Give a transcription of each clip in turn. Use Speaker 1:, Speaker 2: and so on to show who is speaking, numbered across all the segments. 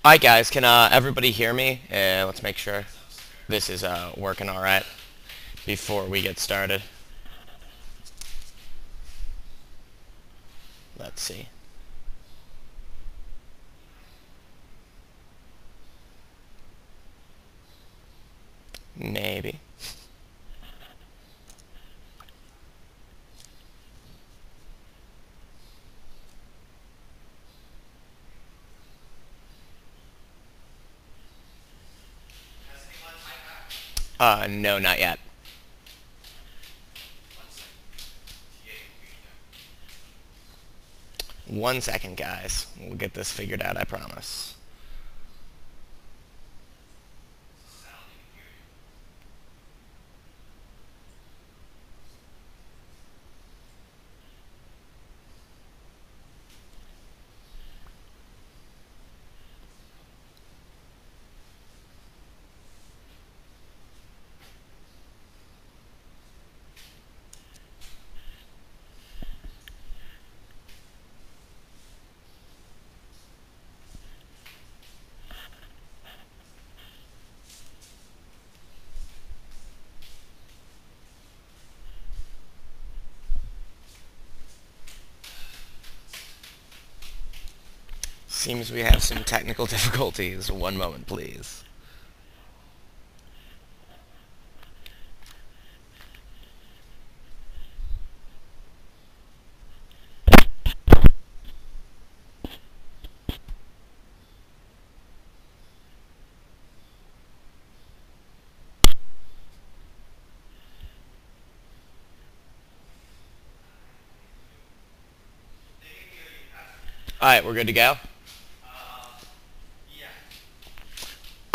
Speaker 1: Alright guys, can everybody hear me? Let's make sure this is working alright before we get started. Let's see. Maybe. No, not yet. One second, guys. We'll get this figured out, I promise. Seems we have some technical difficulties. One moment, please. Alright, we're good to go?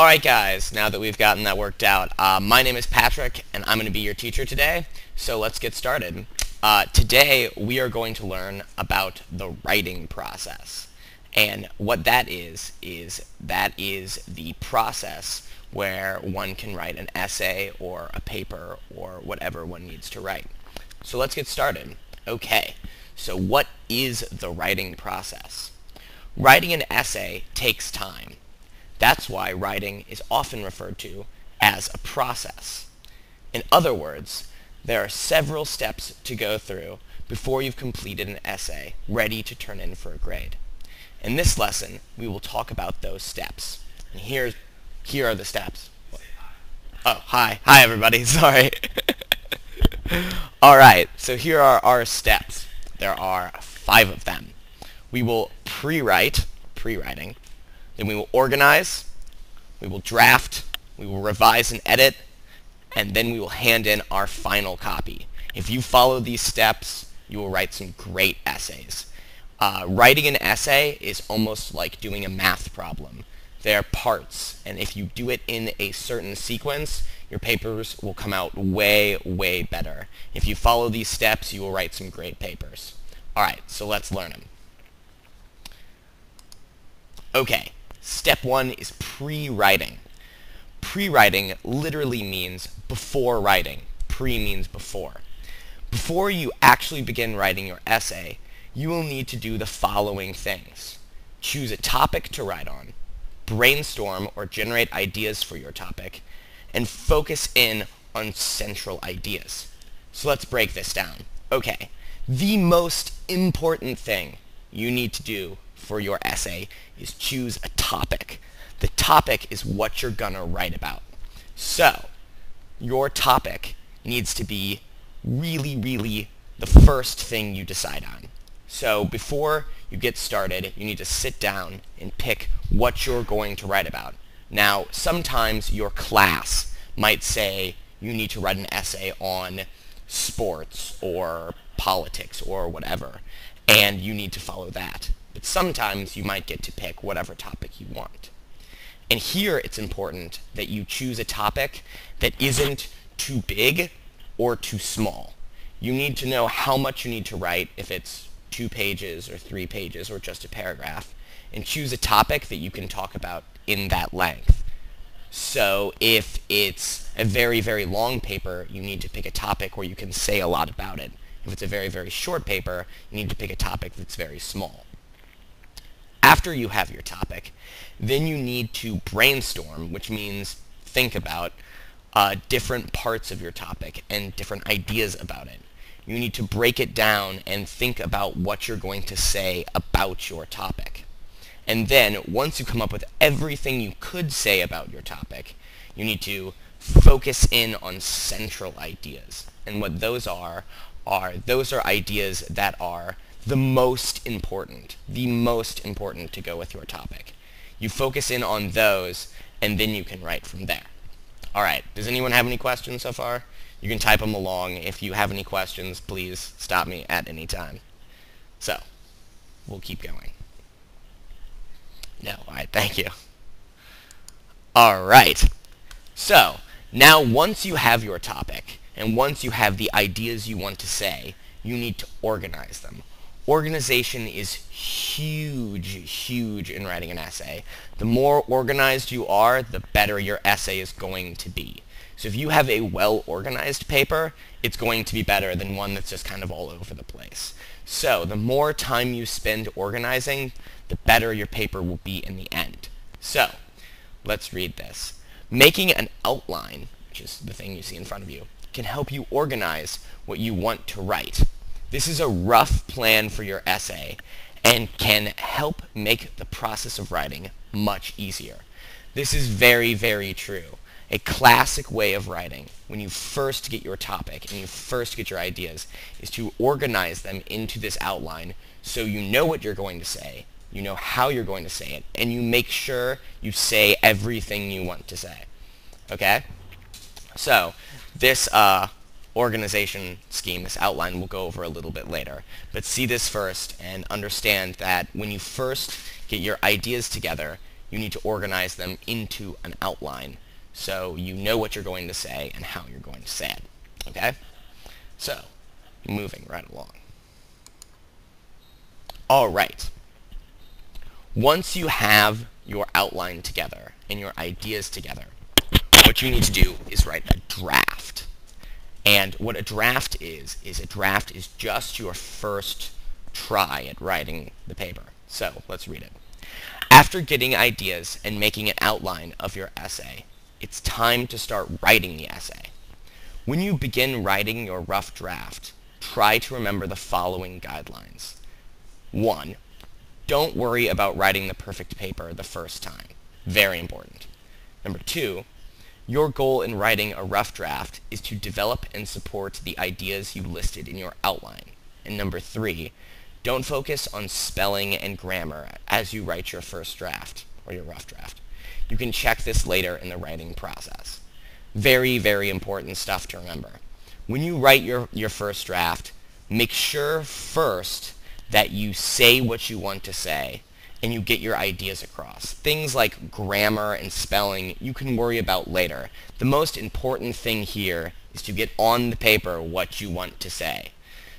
Speaker 1: Alright guys, now that we've gotten that worked out, my name is Patrick and I'm going to be your teacher today, so let's get started. Today we are going to learn about the writing process. And what that is the process where one can write an essay or a paper or whatever one needs to write. So let's get started. Okay, so what is the writing process? Writing an essay takes time. That's why writing is often referred to as a process. In other words, there are several steps to go through before you've completed an essay ready to turn in for a grade. In this lesson, we will talk about those steps. And here are the steps. Oh, hi. Hi, everybody. Sorry. Alright, so here are our steps. There are 5 of them. We will pre-writing. Then we will organize, we will draft, we will revise and edit, and then we will hand in our final copy. If you follow these steps, you will write some great essays. Writing an essay is almost like doing a math problem. There are parts, and if you do it in a certain sequence, your papers will come out way, way better. If you follow these steps, you will write some great papers. Alright, so let's learn them. Okay. Step 1 is pre-writing. Pre-writing literally means before writing. Pre means before. Before you actually begin writing your essay, you will need to do the following things. Choose a topic to write on, brainstorm or generate ideas for your topic, and focus in on central ideas. So let's break this down. Okay, the most important thing you need to do for your essay is choose a topic. The topic is what you're gonna write about. So, your topic needs to be really the first thing you decide on. So before you get started, you need to sit down and pick what you're going to write about. Now, sometimes your class might say you need to write an essay on sports or politics or whatever, and you need to follow that. But sometimes you might get to pick whatever topic you want. And here it's important that you choose a topic that isn't too big or too small. You need to know how much you need to write, if it's 2 pages or 3 pages or just a paragraph, and choose a topic that you can talk about in that length. So if it's a very long paper, you need to pick a topic where you can say a lot about it. If it's a very short paper, you need to pick a topic that's very small. after you have your topic, then you need to brainstorm, which means think about different parts of your topic and different ideas about it. You need to break it down and think about what you're going to say about your topic. And then, once you come up with everything you could say about your topic, you need to focus in on central ideas. And what those are ideas that are the most important to go with your topic. You focus in on those, and then you can write from there. Alright, does anyone have any questions so far? You can type them along. If you have any questions, please stop me at any time. So, we'll keep going. No, alright, thank you. Alright, so, now once you have your topic, and once you have the ideas you want to say, you need to organize them. Organization is huge in writing an essay. The more organized you are, the better your essay is going to be. So if you have a well-organized paper, it's going to be better than one that's just kind of all over the place. So the more time you spend organizing, the better your paper will be in the end. So let's read this. Making an outline, which is the thing you see in front of you, can help you organize what you want to write. This is a rough plan for your essay and can help make the process of writing much easier. This is very true. A classic way of writing, when you first get your topic and you first get your ideas, is to organize them into this outline so you know what you're going to say, you know how you're going to say it, and you make sure you say everything you want to say. Okay? So, this organization scheme, this outline, we'll go over a little bit later. But see this first and understand that when you first get your ideas together, you need to organize them into an outline so you know what you're going to say and how you're going to say it. Okay? So, moving right along. Alright. Once you have your outline together and your ideas together, what you need to do is write a draft. And what a draft is just your first try at writing the paper. So, let's read it. After getting ideas and making an outline of your essay, it's time to start writing the essay. When you begin writing your rough draft, try to remember the following guidelines. 1. Don't worry about writing the perfect paper the first time. Very important. Number 2. Your goal in writing a rough draft is to develop and support the ideas you listed in your outline. And number 3. Don't focus on spelling and grammar as you write your first draft, or your rough draft. You can check this later in the writing process. Very important stuff to remember. When you write your first draft, make sure first that you say what you want to say and you get your ideas across. Things like grammar and spelling you can worry about later. The most important thing here is to get on the paper what you want to say.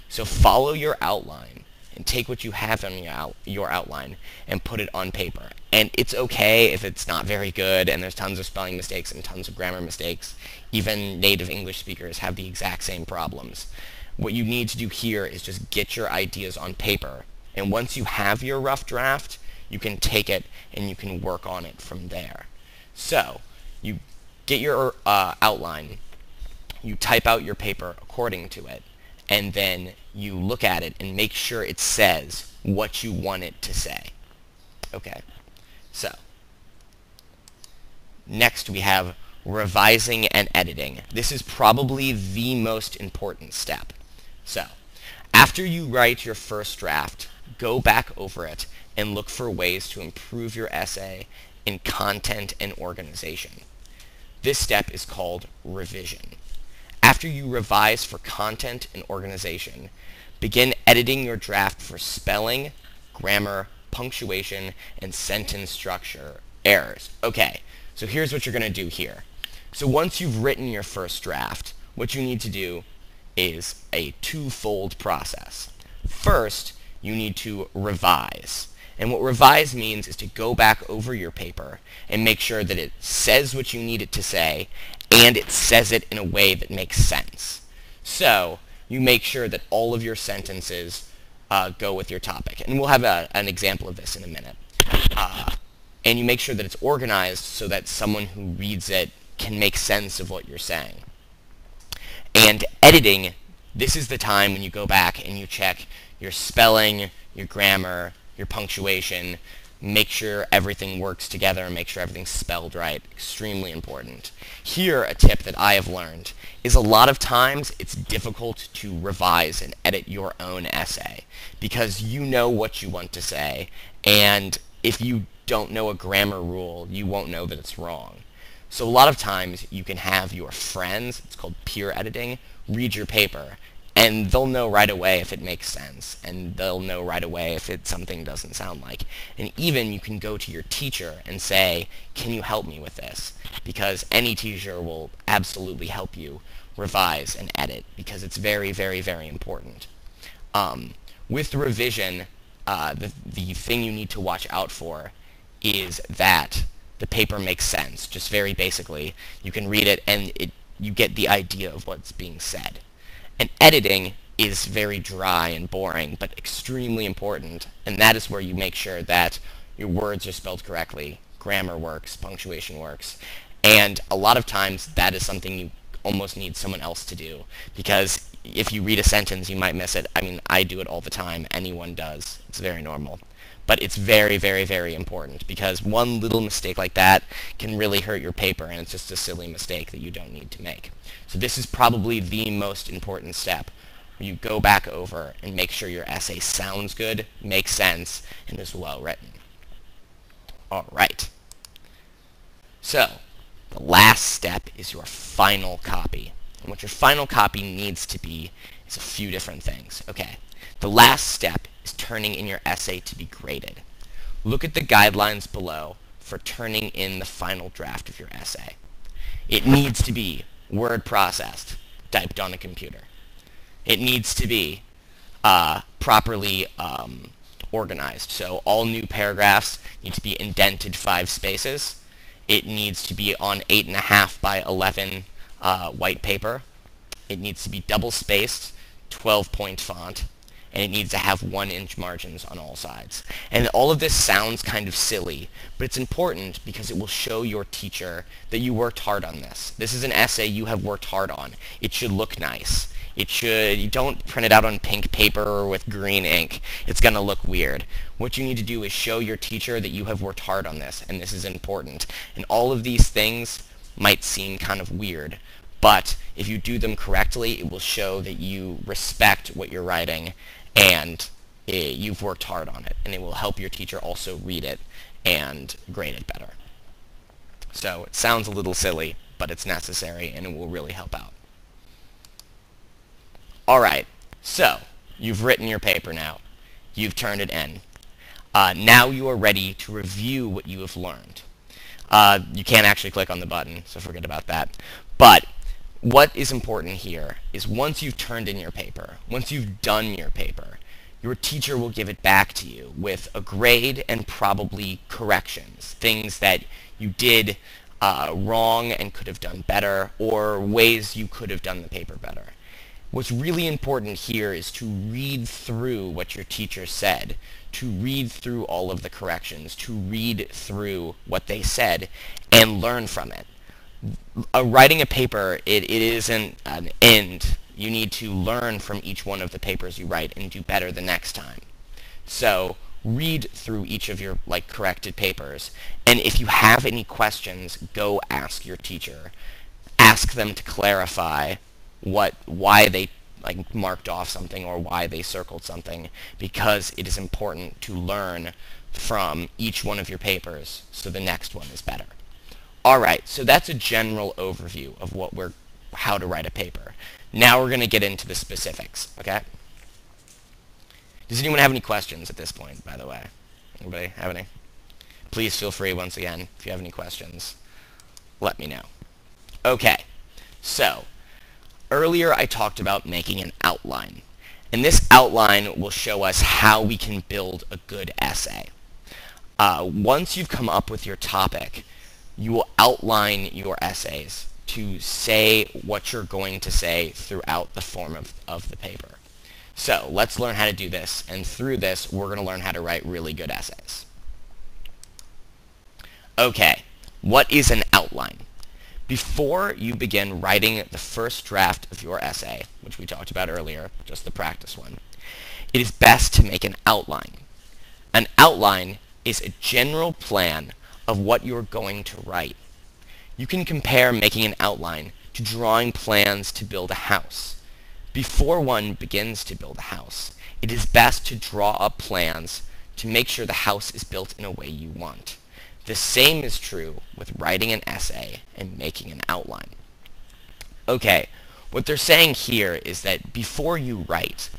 Speaker 1: So follow your outline and take what you have on your outline and put it on paper. And it's okay if it's not very good and there's tons of spelling mistakes and tons of grammar mistakes. Even native English speakers have the exact same problems. What you need to do here is just get your ideas on paper. And once you have your rough draft, you can take it and you can work on it from there. So, you get your outline, you type out your paper according to it, and then you look at it and make sure it says what you want it to say. Okay, so next we have revising and editing. This is probably the most important step. So, after you write your first draft, go back over it and look for ways to improve your essay in content and organization. This step is called revision. After you revise for content and organization, begin editing your draft for spelling, grammar, punctuation, and sentence structure errors. Okay, so here's what you're going to do here. So once you've written your first draft, what you need to do is a twofold process. First, you need to revise. And what revise means is to go back over your paper and make sure that it says what you need it to say and it says it in a way that makes sense. So, you make sure that all of your sentences go with your topic. And we'll have an example of this in a minute. and you make sure that it's organized so that someone who reads it can make sense of what you're saying. And editing, this is the time when you go back and you check your spelling, your grammar, your punctuation, make sure everything works together and make sure everything's spelled right. Extremely important. Here, a tip that I have learned is a lot of times it's difficult to revise and edit your own essay because you know what you want to say, and if you don't know a grammar rule, you won't know that it's wrong. So a lot of times you can have your friends, it's called peer editing, read your paper, and they'll know right away if it makes sense, and they'll know right away if something doesn't sound like. And even you can go to your teacher and say, can you help me with this? Because any teacher will absolutely help you revise and edit, because it's very, very, very important. With revision, the thing you need to watch out for is that the paper makes sense. Just very basically, you can read it and you get the idea of what's being said. And editing is very dry and boring, but extremely important, and that is where you make sure that your words are spelled correctly, grammar works, punctuation works, and a lot of times that is something you almost need someone else to do, because if you read a sentence, you might miss it. I mean, I do it all the time. Anyone does. It's very normal. But it's very, very, very important, because one little mistake like that can really hurt your paper, and it's just a silly mistake that you don't need to make. So this is probably the most important step. You go back over and make sure your essay sounds good, makes sense, and is well written. All right. So the last step is your final copy. And what your final copy needs to be is a few different things. Okay. The last step is turning in your essay to be graded. Look at the guidelines below for turning in the final draft of your essay. It needs to be word processed, typed on a computer. It needs to be properly organized. So all new paragraphs need to be indented 5 spaces. It needs to be on 8.5 by 11 white paper. It needs to be double spaced, 12-point font, and it needs to have 1-inch margins on all sides. And all of this sounds kind of silly, but it's important because it will show your teacher that you worked hard on this. This is an essay you have worked hard on. It should look nice. You don't print it out on pink paper or with green ink. It's going to look weird. What you need to do is show your teacher that you have worked hard on this, and this is important. And all of these things might seem kind of weird, but if you do them correctly, it will show that you respect what you're writing and you've worked hard on it, and it will help your teacher also read it and grade it better. So it sounds a little silly, but it's necessary, and it will really help out. Alright, so you've written your paper now. You've turned it in. Now you are ready to review what you have learned. You can't actually click on the button, so forget about that. But what is important here is once you've turned in your paper, once you've done your paper, your teacher will give it back to you with a grade and probably corrections, things that you did wrong and could have done better, or ways you could have done the paper better. What's really important here is to read through what your teacher said, to read through all of the corrections, to read through what they said, and learn from it. Writing a paper, it isn't an end. You need to learn from each one of the papers you write and do better the next time. So read through each of your corrected papers, and if you have any questions, go ask your teacher. Ask them to clarify why they marked off something or why they circled something, because it is important to learn from each one of your papers so the next one is better. Alright, so that's a general overview of how to write a paper. Now we're going to get into the specifics, okay? Does anyone have any questions at this point, by the way? Anybody have any? Please feel free, once again, if you have any questions, let me know. Okay, so earlier I talked about making an outline, and this outline will show us how we can build a good essay. Once you've come up with your topic, you will outline your essays to say what you're going to say throughout the form of the paper. So let's learn how to do this, and through this we're going to learn how to write really good essays. Okay, what is an outline? Before you begin writing the first draft of your essay, which we talked about earlier, just the practice one, it is best to make an outline. An outline is a general plan of what you're going to write. You can compare making an outline to drawing plans to build a house. Before one begins to build a house, it is best to draw up plans to make sure the house is built in a way you want. The same is true with writing an essay and making an outline. Okay, what they're saying here is that before you write,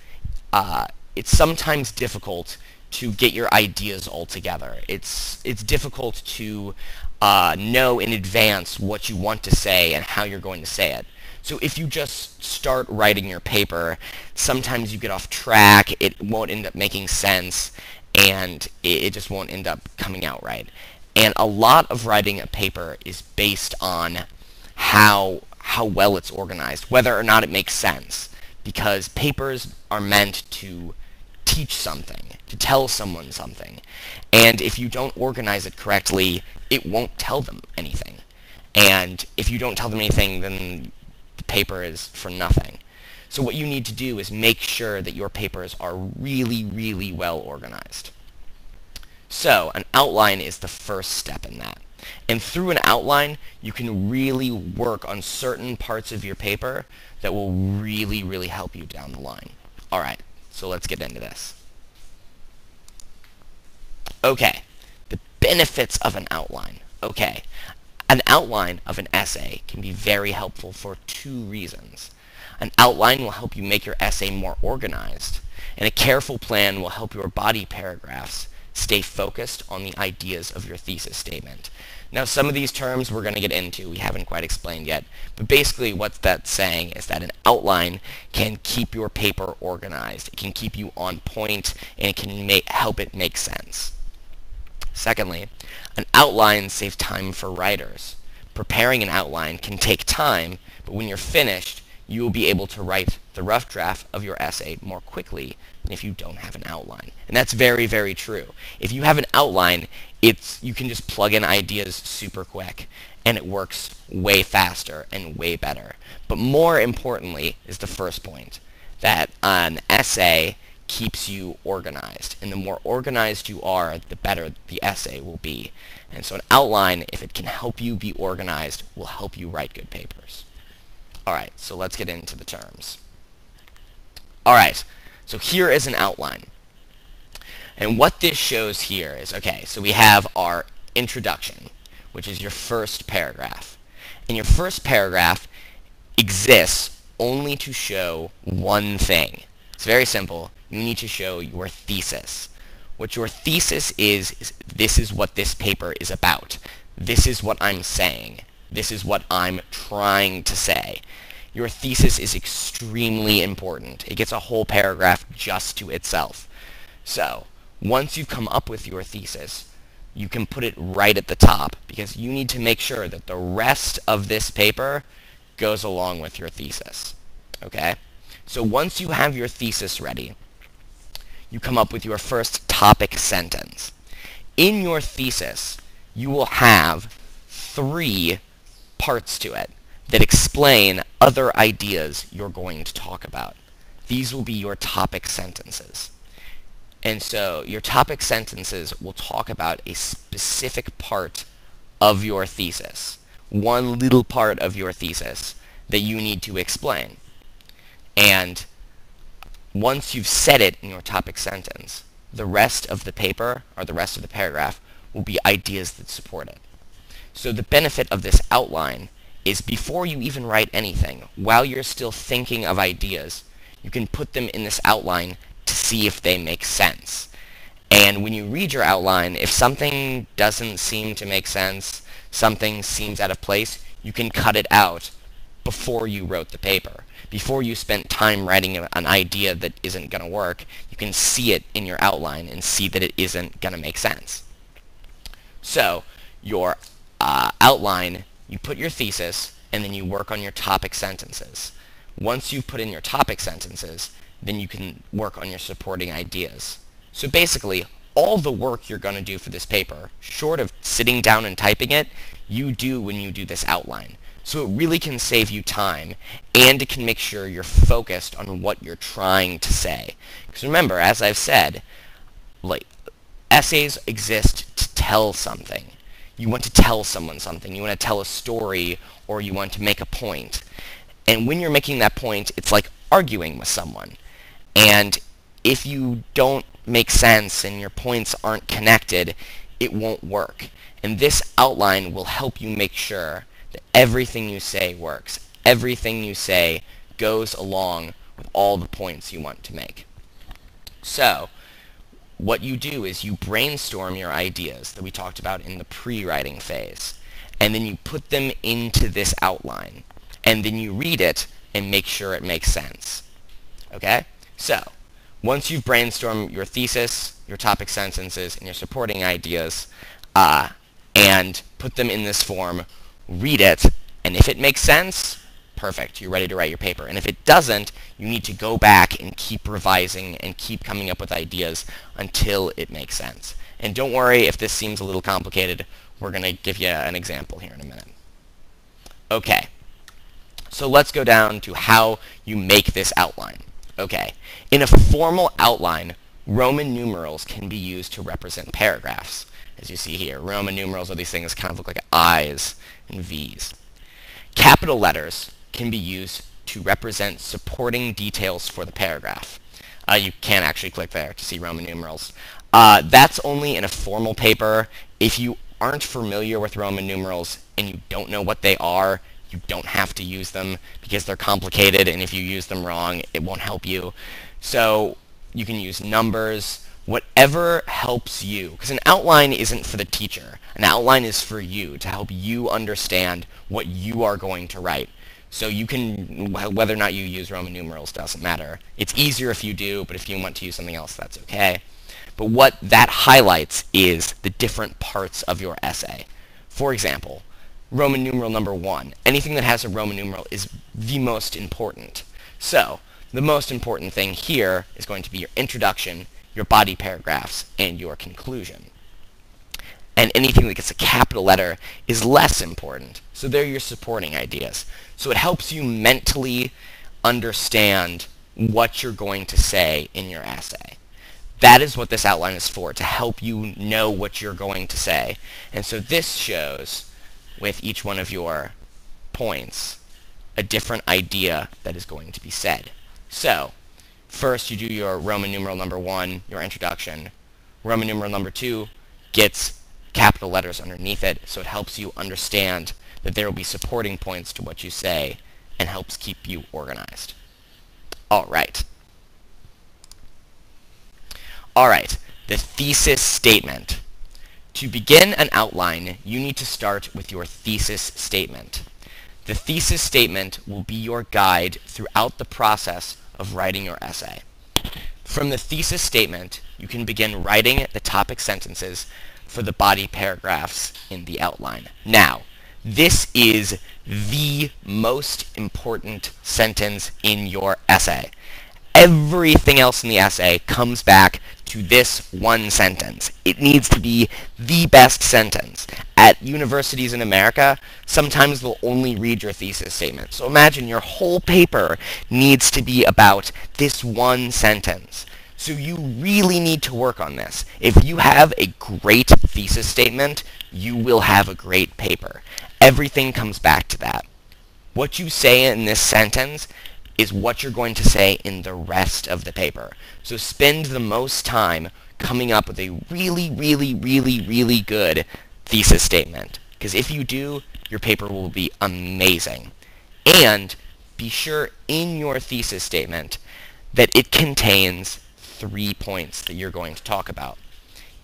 Speaker 1: it's sometimes difficult to get your ideas all together. It's difficult to know in advance what you want to say and how you're going to say it. So if you just start writing your paper, sometimes you get off track, it won't end up making sense, and it just won't end up coming out right. And a lot of writing a paper is based on how well it's organized, whether or not it makes sense, because papers are meant to teach something, to tell someone something. And if you don't organize it correctly, it won't tell them anything. And if you don't tell them anything, then the paper is for nothing. So what you need to do is make sure that your papers are really, really well organized. So an outline is the first step in that. And through an outline, you can really work on certain parts of your paper that will really, really help you down the line. Alright, so let's get into this. Okay, the benefits of an outline. Okay, an outline of an essay can be very helpful for two reasons. An outline will help you make your essay more organized, and a careful plan will help your body paragraphs stay focused on the ideas of your thesis statement. Now, some of these terms we're going to get into, we haven't quite explained yet, but basically what that's saying is that an outline can keep your paper organized, it can keep you on point, and it can help it make sense. Secondly, an outline saves time for writers. Preparing an outline can take time, but when you're finished, you will be able to write the rough draft of your essay more quickly than if you don't have an outline. And that's very, very true. If you have an outline, you can just plug in ideas super quick, and it works way faster and way better. But more importantly is the first point, that an essay keeps you organized. And the more organized you are, the better the essay will be. And so an outline, if it can help you be organized, will help you write good papers. Alright, so let's get into the terms. Alright, so here is an outline. And what this shows here is, okay, so we have our introduction, which is your first paragraph. And your first paragraph exists only to show one thing. It's very simple. You need to show your thesis. What your thesis is this is what this paper is about. This is what I'm saying. This is what I'm trying to say. Your thesis is extremely important. It gets a whole paragraph just to itself. So, once you've come up with your thesis, you can put it right at the top, because you need to make sure that the rest of this paper goes along with your thesis. Okay? So once you have your thesis ready, you come up with your first topic sentence. In your thesis, you will have 3 parts to it that explain other ideas you're going to talk about. These will be your topic sentences. And so your topic sentences will talk about a specific part of your thesis, one little part of your thesis that you need to explain. And once you've said it in your topic sentence, the rest of the paper, or the rest of the paragraph, will be ideas that support it. So the benefit of this outline is before you even write anything, while you're still thinking of ideas, you can put them in this outline to see if they make sense. And when you read your outline, if something doesn't seem to make sense, something seems out of place, you can cut it out before you wrote the paper. Before you spent time writing an idea that isn't going to work, you can see it in your outline and see that it isn't going to make sense. So, your outline, you put your thesis, and then you work on your topic sentences. Once you've put in your topic sentences, then you can work on your supporting ideas. So basically, all the work you're going to do for this paper, short of sitting down and typing it, you do when you do this outline. So it really can save you time, and it can make sure you're focused on what you're trying to say. Because remember, as I've said, like, essays exist to tell something. You want to tell someone something. You want to tell a story, or you want to make a point. And when you're making that point, it's like arguing with someone. And if you don't make sense and your points aren't connected, it won't work. And this outline will help you make sure that everything you say works. Everything you say goes along with all the points you want to make. So, what you do is you brainstorm your ideas that we talked about in the pre-writing phase, and then you put them into this outline, and then you read it and make sure it makes sense. Okay? So, once you've brainstormed your thesis, your topic sentences, and your supporting ideas, and put them in this form, read it, and if it makes sense, perfect, you're ready to write your paper. And if it doesn't, you need to go back and keep revising and keep coming up with ideas until it makes sense. And don't worry if this seems a little complicated. We're going to give you an example here in a minute. Okay, so let's go down to how you make this outline. Okay, in a formal outline, Roman numerals can be used to represent paragraphs. As you see here, Roman numerals are these things that kind of look like I's and V's. Capital letters can be used to represent supporting details for the paragraph. You can actually click there to see Roman numerals. That's only in a formal paper. If you aren't familiar with Roman numerals and you don't know what they are, you don't have to use them because they're complicated, and if you use them wrong, it won't help you. So you can use numbers, whatever helps you, because an outline isn't for the teacher. An outline is for you, to help you understand what you are going to write. So you can, whether or not you use Roman numerals doesn't matter. It's easier if you do, but if you want to use something else, that's okay. But what that highlights is the different parts of your essay. For example, Roman numeral number 1. Anything that has a Roman numeral is the most important. So the most important thing here is going to be your introduction, your body paragraphs, and your conclusion. And anything that gets a capital letter is less important. So they're your supporting ideas. So it helps you mentally understand what you're going to say in your essay. That is what this outline is for, to help you know what you're going to say. And so this shows, with each one of your points, a different idea that is going to be said. So, first you do your Roman numeral number 1, your introduction. Roman numeral number 2 gets capital letters underneath it, so it helps you understand that there will be supporting points to what you say and helps keep you organized. Alright, the thesis statement. To begin an outline, you need to start with your thesis statement. The thesis statement will be your guide throughout the process of writing your essay. From the thesis statement, you can begin writing the topic sentences for the body paragraphs in the outline. Now, this is the most important sentence in your essay. Everything else in the essay comes back to this one sentence. It needs to be the best sentence. At universities in America, sometimes they'll only read your thesis statement. So imagine your whole paper needs to be about this one sentence. So you really need to work on this. If you have a great thesis statement, you will have a great paper. Everything comes back to that. What you say in this sentence is what you're going to say in the rest of the paper. So spend the most time coming up with a really, really, really, really good thesis statement. Because if you do, your paper will be amazing. And be sure in your thesis statement that it contains 3 points that you're going to talk about.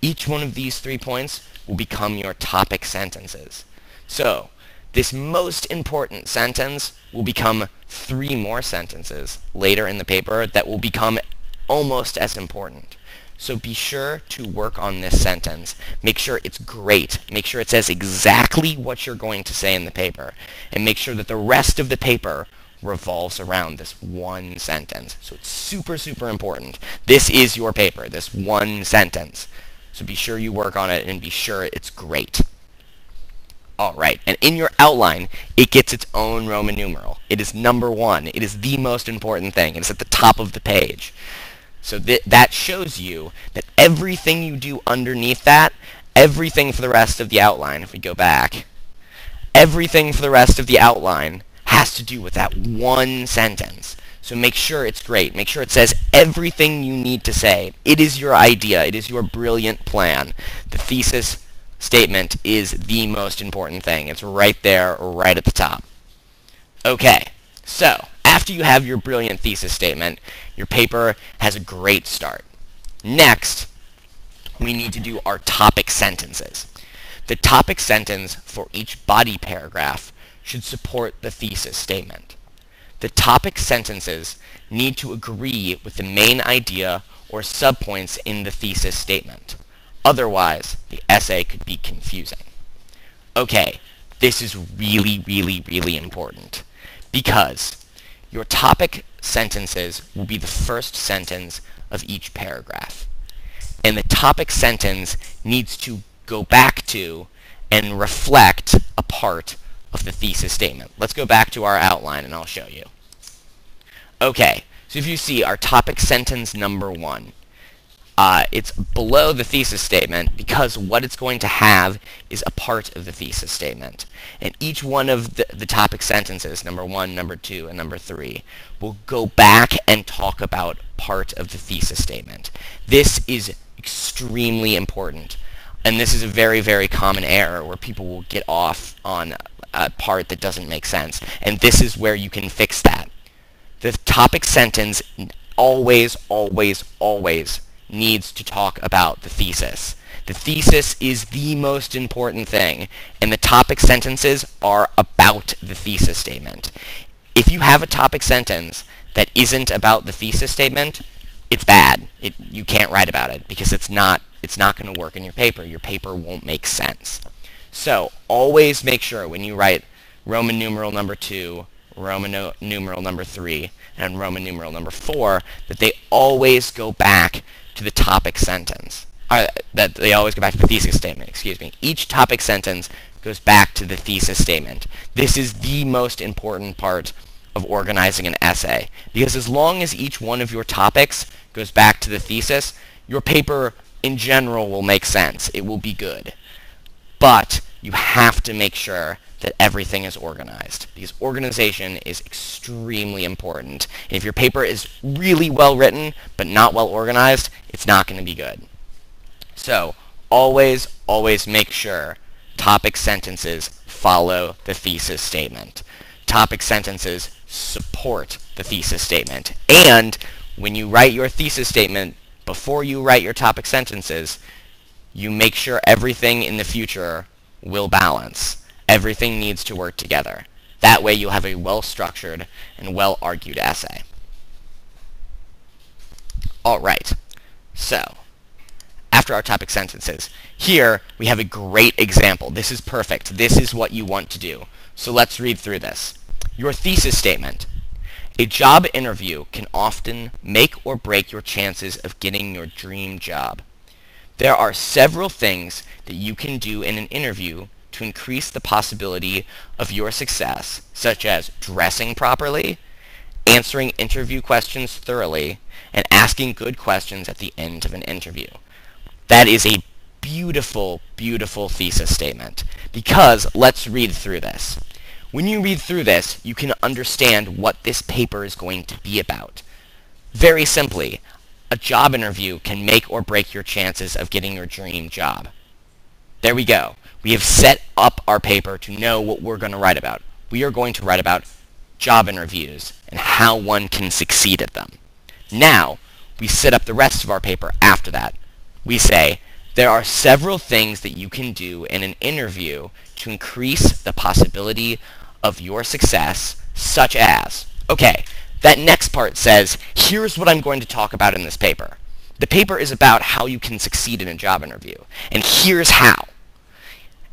Speaker 1: Each one of these 3 points will become your topic sentences. So, this most important sentence will become 3 more sentences later in the paper that will become almost as important. So be sure to work on this sentence. Make sure it's great. Make sure it says exactly what you're going to say in the paper. And make sure that the rest of the paper revolves around this one sentence. So it's super, super important. This is your paper, this one sentence. So be sure you work on it and be sure it's great. Alright, and in your outline, it gets its own Roman numeral. It is number 1. It is the most important thing. It's at the top of the page. So that shows you that everything you do underneath that, everything for the rest of the outline, if we go back, everything for the rest of the outline has to do with that one sentence. So make sure it's great. Make sure it says everything you need to say. It is your idea. It is your brilliant plan. The thesis statement is the most important thing. It's right there, right at the top. Okay, so after you have your brilliant thesis statement, your paper has a great start. Next, we need to do our topic sentences. The topic sentence for each body paragraph should support the thesis statement. The topic sentences need to agree with the main idea or subpoints in the thesis statement. Otherwise, the essay could be confusing. Okay, this is really, really, really important because your topic sentences will be the first sentence of each paragraph. And the topic sentence needs to go back to and reflect a part of the thesis statement. Let's go back to our outline and I'll show you. Okay, so if you see our topic sentence number 1, it's below the thesis statement because what it's going to have is a part of the thesis statement. And each one of the topic sentences, number 1, number 2, and number 3, will go back and talk about part of the thesis statement. This is extremely important. And this is a very, very common error where people will get off on a part that doesn't make sense. And this is where you can fix that. The topic sentence always, always, always needs to talk about the thesis. The thesis is the most important thing, and the topic sentences are about the thesis statement. If you have a topic sentence that isn't about the thesis statement, it's bad. You can't write about it because it's not going to work in your paper. Your paper won't make sense. So always make sure when you write Roman numeral number 2, Roman numeral number 3, and Roman numeral number 4, that they always go back to the topic sentence. That they always go back to the thesis statement, excuse me. Each topic sentence goes back to the thesis statement. This is the most important part of organizing an essay, because as long as each one of your topics goes back to the thesis, your paper in general will make sense. It will be good. But you have to make sure that everything is organized, because organization is extremely important. And if your paper is really well written but not well organized, it's not going to be good. So always, always make sure topic sentences follow the thesis statement. Topic sentences support the thesis statement. And when you write your thesis statement, before you write your topic sentences, you make sure everything in the future will balance. Everything needs to work together. That way you'll have a well-structured and well-argued essay. Alright, so after our topic sentences, here we have a great example. This is perfect. This is what you want to do. So let's read through this. Your thesis statement. A job interview can often make or break your chances of getting your dream job. There are several things that you can do in an interview to increase the possibility of your success, such as dressing properly, answering interview questions thoroughly, and asking good questions at the end of an interview. That is a beautiful, beautiful thesis statement, because let's read through this. When you read through this, you can understand what this paper is going to be about. Very simply, a job interview can make or break your chances of getting your dream job. There we go. We have set up our paper to know what we're going to write about. We are going to write about job interviews and how one can succeed at them. Now, we set up the rest of our paper after that. We say, there are several things that you can do in an interview to increase the possibility of your success, such as, okay, that next part says, here's what I'm going to talk about in this paper. The paper is about how you can succeed in a job interview, and here's how.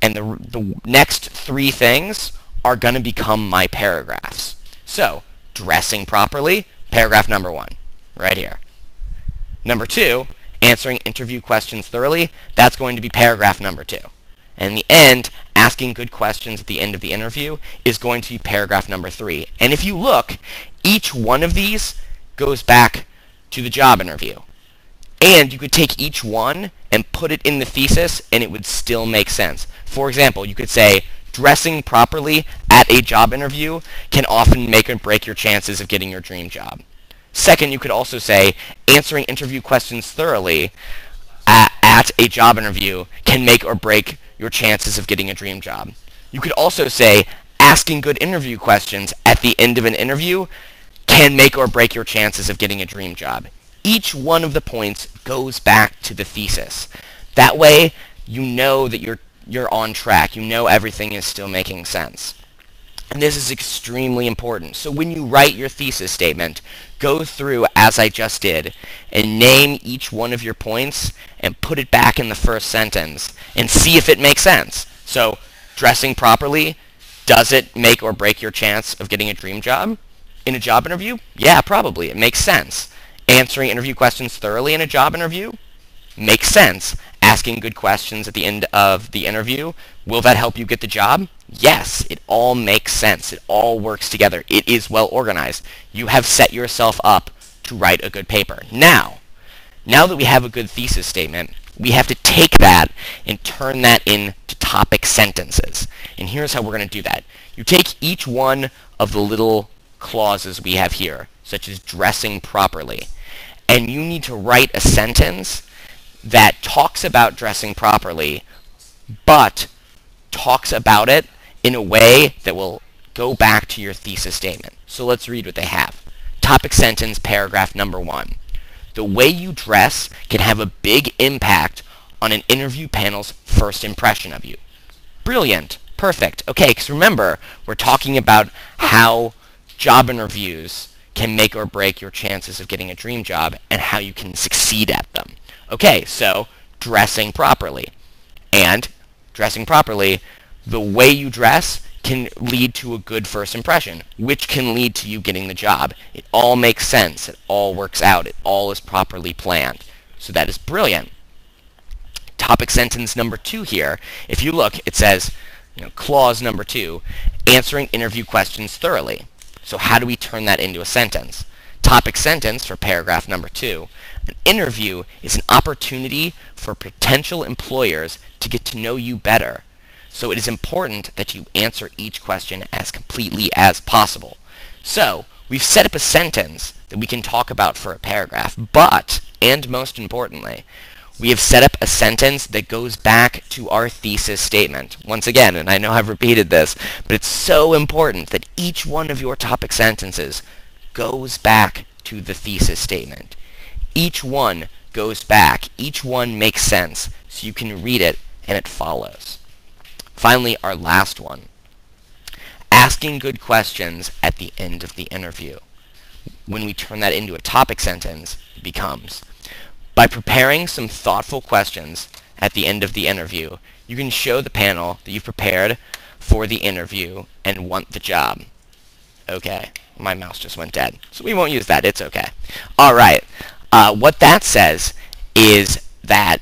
Speaker 1: And the next 3 things are going to become my paragraphs. So, dressing properly, paragraph number 1, right here. Number 2, answering interview questions thoroughly, that's going to be paragraph number 2. And in the end, asking good questions at the end of the interview is going to be paragraph number 3. And if you look, each one of these goes back to the job interview. And you could take each one and put it in the thesis, and it would still make sense. For example, you could say, dressing properly at a job interview can often make or break your chances of getting your dream job. Second, you could also say, answering interview questions thoroughly at a job interview can make or break your chances of getting a dream job. You could also say, asking good interview questions at the end of an interview can make or break your chances of getting a dream job. Each one of the points goes back to the thesis. That way, you know that you're on track. You know everything is still making sense. And this is extremely important. So when you write your thesis statement, go through, as I just did, and name each one of your points and put it back in the first sentence and see if it makes sense. So, dressing properly, does it make or break your chance of getting a dream job in a job interview? Yeah, probably. It makes sense. Answering interview questions thoroughly in a job interview? Makes sense. Asking good questions at the end of the interview, will that help you get the job? Yes, it all makes sense. It all works together. It is well organized. You have set yourself up to write a good paper. Now that we have a good thesis statement, we have to take that and turn that into topic sentences. And here's how we're going to do that. You take each one of the little clauses we have here, such as dressing properly, and you need to write a sentence that talks about dressing properly, but talks about it in a way that will go back to your thesis statement. So let's read what they have. Topic sentence, paragraph number 1. The way you dress can have a big impact on an interview panel's first impression of you. Brilliant. Perfect. Okay, because remember, we're talking about how job interviews can make or break your chances of getting a dream job and how you can succeed at them. Okay, so dressing properly. And dressing properly, the way you dress can lead to a good first impression, which can lead to you getting the job. It all makes sense. It all works out. It all is properly planned. So that is brilliant. Topic sentence number 2 here, if you look, it says, clause number 2, answering interview questions thoroughly. So how do we turn that into a sentence? Topic sentence for paragraph number 2. An interview is an opportunity for potential employers to get to know you better. So it is important that you answer each question as completely as possible. So we've set up a sentence that we can talk about for a paragraph, but, and most importantly, we have set up a sentence that goes back to our thesis statement. Once again, and I know I've repeated this, but it's so important that each one of your topic sentences goes back to the thesis statement. Each one goes back. Each one makes sense, so you can read it and it follows. Finally, our last one. Asking good questions at the end of the interview. When we turn that into a topic sentence, it becomes, by preparing some thoughtful questions at the end of the interview, you can show the panel that you've prepared for the interview and want the job. Okay, my mouse just went dead, so we won't use that. It's okay. All right. What that says is that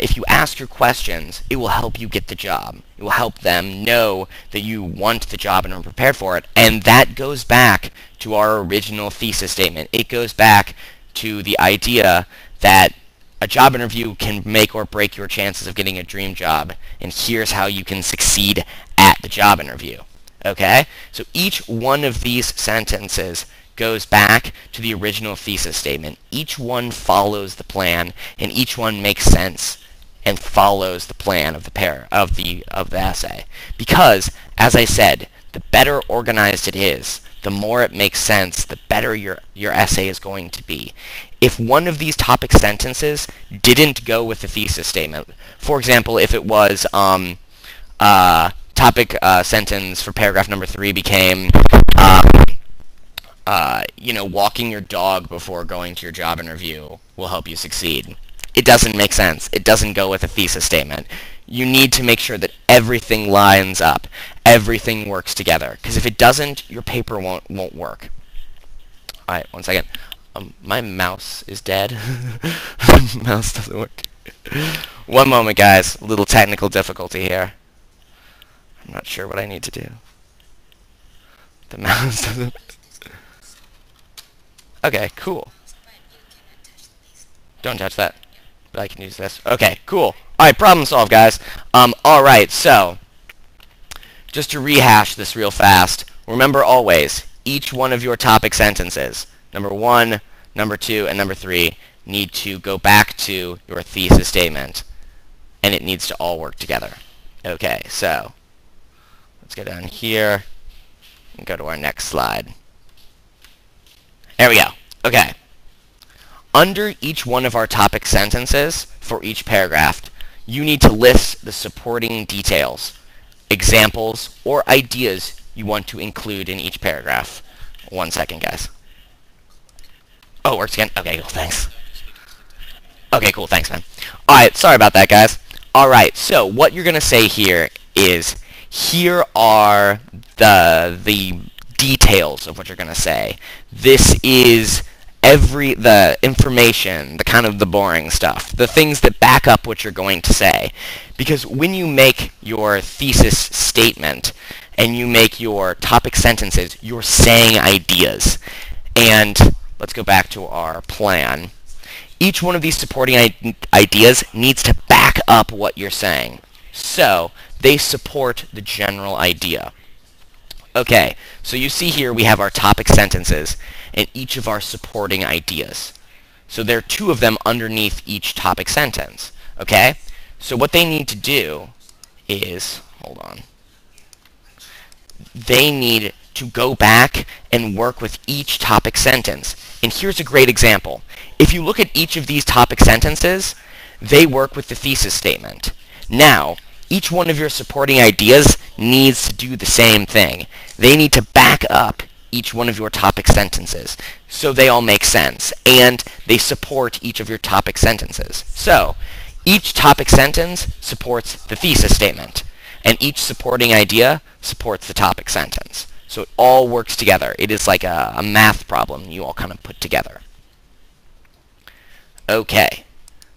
Speaker 1: if you ask your questions, it will help you get the job. It will help them know that you want the job and are prepared for it. And that goes back to our original thesis statement. It goes back to the idea that a job interview can make or break your chances of getting a dream job, and here's how you can succeed at the job interview. Okay? So each one of these sentences goes back to the original thesis statement. Each one follows the plan, and each one makes sense and follows the plan of the essay. Because, as I said, the better organized it is, the more it makes sense, the better your essay is going to be. If one of these topic sentences didn't go with the thesis statement, for example, if it was topic sentence for paragraph number 3 became walking your dog before going to your job interview will help you succeed. It doesn't make sense. It doesn't go with a thesis statement. You need to make sure that everything lines up, everything works together. Because if it doesn't, your paper won't work. All right, one second. My mouse is dead. Mouse doesn't work. One moment, guys. A little technical difficulty here. I'm not sure what I need to do. The mouse doesn't... Okay, cool. Don't touch that. But I can use this. Okay, cool. Alright, problem solved, guys. Alright, so... just to rehash this real fast, remember always, each one of your topic sentences, number 1, number 2, and number 3, need to go back to your thesis statement, and it needs to all work together. Okay, so let's go down here and go to our next slide. There we go. Okay. Under each one of our topic sentences for each paragraph, you need to list the supporting details, examples, or ideas you want to include in each paragraph. 1 second, guys. Oh, it works again? Okay, cool, thanks. Okay, cool, thanks, man. Alright, sorry about that, guys. Alright, so what you're going to say here is, here are the details of what you're going to say. This is the information, the kind of the boring stuff, the things that back up what you're going to say. Because when you make your thesis statement and you make your topic sentences, you're saying ideas. And let's go back to our plan. Each one of these supporting ideas needs to back up what you're saying. So they support the general idea. Okay, so you see here we have our topic sentences and each of our supporting ideas. So there are 2 of them underneath each topic sentence. Okay? So what they need to do is, hold on, they need to go back and work with each topic sentence. And here's a great example. If you look at each of these topic sentences, they work with the thesis statement. Now, each one of your supporting ideas needs to do the same thing. They need to back up each one of your topic sentences so they all make sense and they support each of your topic sentences. So, each topic sentence supports the thesis statement and each supporting idea supports the topic sentence. So it all works together. It is like a math problem you all kind of put together. Okay,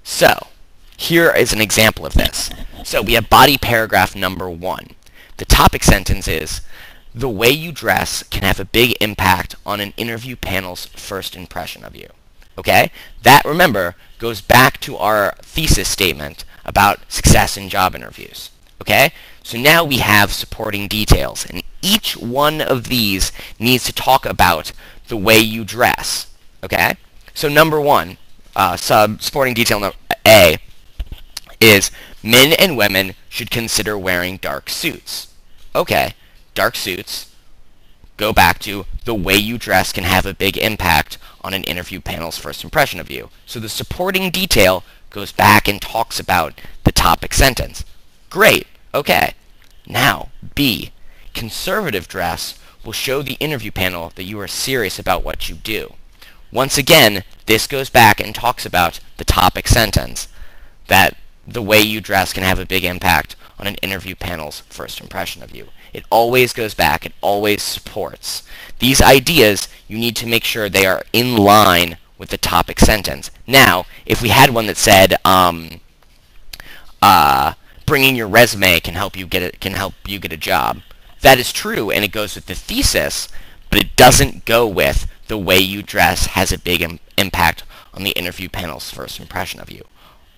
Speaker 1: so here is an example of this. So we have body paragraph number 1. The topic sentence is, the way you dress can have a big impact on an interview panel's first impression of you. Okay? That, remember, goes back to our thesis statement about success in job interviews. Okay? So now we have supporting details, and each one of these needs to talk about the way you dress. Okay? So number 1, supporting detail A, is men and women should consider wearing dark suits. Okay, dark suits go back to the way you dress can have a big impact on an interview panel's first impression of you. So the supporting detail goes back and talks about the topic sentence. Great, okay. Now, B, conservative dress will show the interview panel that you are serious about what you do. Once again, this goes back and talks about the topic sentence, that the way you dress can have a big impact on an interview panel's first impression of you. It always goes back, it always supports. These ideas, you need to make sure they are in line with the topic sentence. Now, if we had one that said, bringing your resume can help you get a job, that is true, and it goes with the thesis, but it doesn't go with the way you dress has a big impact on the interview panel's first impression of you.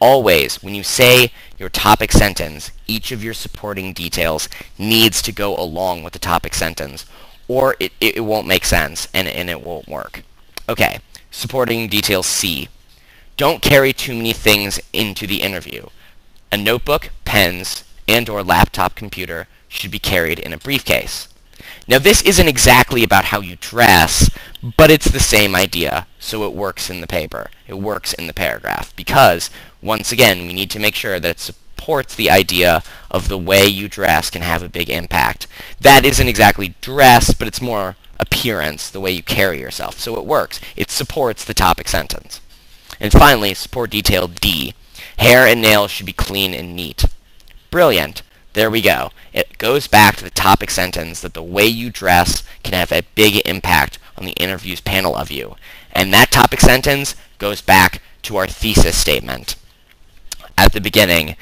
Speaker 1: Always, when you say your topic sentence, each of your supporting details needs to go along with the topic sentence, or it won't make sense and it won't work. Okay, supporting detail C. Don't carry too many things into the interview. A notebook, pens, and/or laptop computer should be carried in a briefcase. Now this isn't exactly about how you dress, but it's the same idea, so it works in the paper. It works in the paragraph, because, once again, we need to make sure that it supports the idea of the way you dress can have a big impact. That isn't exactly dress, but it's more appearance, the way you carry yourself, so it works. It supports the topic sentence. And finally, support detail D. Hair and nails should be clean and neat. Brilliant. There we go. It goes back to the topic sentence that the way you dress can have a big impact on the interview's panel of you. And that topic sentence goes back to our thesis statement at the beginning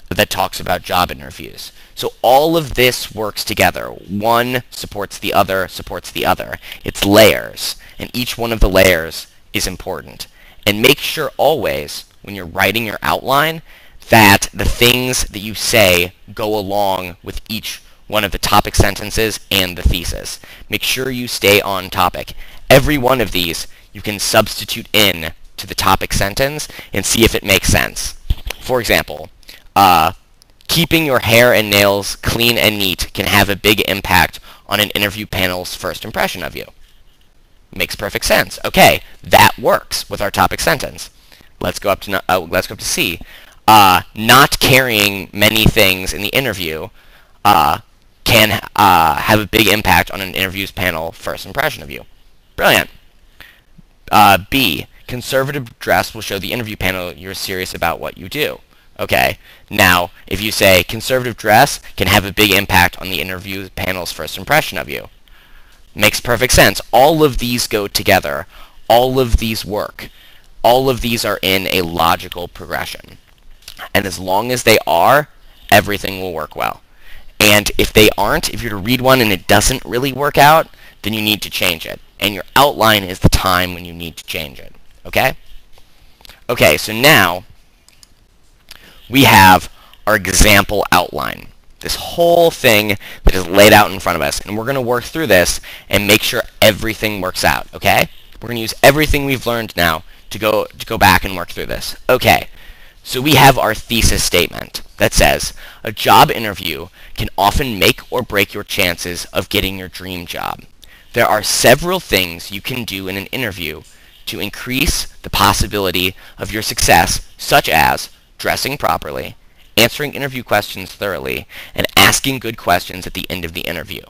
Speaker 1: that talks about job interviews. So all of this works together. One supports the other, supports the other. It's layers, and each one of the layers is important. And make sure always, when you're writing your outline, that the things that you say go along with each one of the topic sentences and the thesis. Make sure you stay on topic. Every one of these you can substitute in to the topic sentence and see if it makes sense. For example, keeping your hair and nails clean and neat can have a big impact on an interview panel's first impression of you. Makes perfect sense. Okay, that works with our topic sentence. Let's go up to C. Not carrying many things in the interview can have a big impact on an interview's panel first impression of you. Brilliant. B. Conservative dress will show the interview panel you're serious about what you do. Okay, now if you say conservative dress can have a big impact on the interview panel's first impression of you. Makes perfect sense. All of these go together. All of these work. All of these are in a logical progression. And as long as they are, everything will work well. And if they aren't, if you're to read one and it doesn't really work out, then you need to change it. And your outline is the time when you need to change it. Okay? Okay, so now we have our example outline. This whole thing that is laid out in front of us. And we're going to work through this and make sure everything works out. Okay? We're going to use everything we've learned now to go back and work through this. Okay. So we have our thesis statement that says, a job interview can often make or break your chances of getting your dream job. There are several things you can do in an interview to increase the possibility of your success, such as dressing properly, answering interview questions thoroughly, and asking good questions at the end of the interview.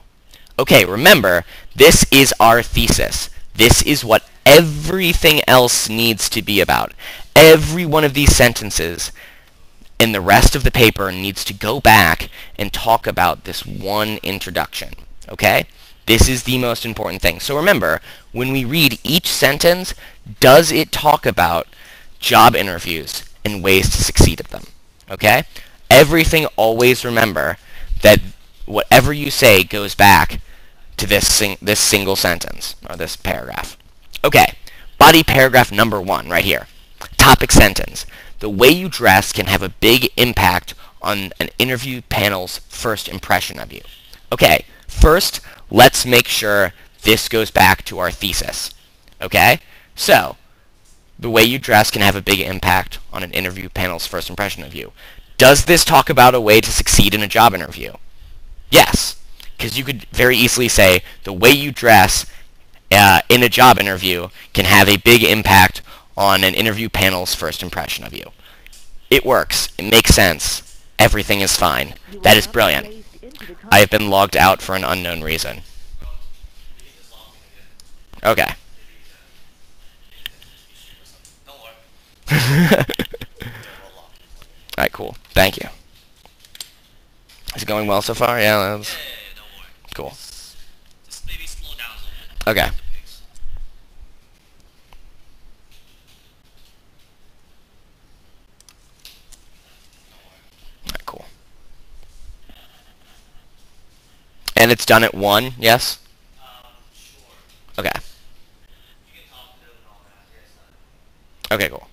Speaker 1: Okay, remember, this is our thesis. This is what everything else needs to be about. Every one of these sentences in the rest of the paper needs to go back and talk about this one introduction. Okay? This is the most important thing. So remember, when we read each sentence, does it talk about job interviews and ways to succeed at them? Okay? Everything, always remember that whatever you say goes back to this single sentence, or this paragraph. Okay, body paragraph number 1, right here. Topic sentence. The way you dress can have a big impact on an interview panel's first impression of you. Okay, first, let's make sure this goes back to our thesis. Okay, so, the way you dress can have a big impact on an interview panel's first impression of you. Does this talk about a way to succeed in a job interview? Yes, because you could very easily say the way you dress in a job interview can have a big impact on an interview panel's first impression of you. It works. It makes sense. Everything is fine. That is brilliant. I have been logged out for an unknown reason. Okay. Alright, cool. Thank you. Is it going well so far? Yeah, that's cool.
Speaker 2: Just maybe slow down a little bit.
Speaker 1: Okay. Alright, cool. And it's done at 1, yes?
Speaker 2: Sure.
Speaker 1: Okay.
Speaker 2: You can talk to them and all that. Yeah, it's not.
Speaker 1: Okay, cool.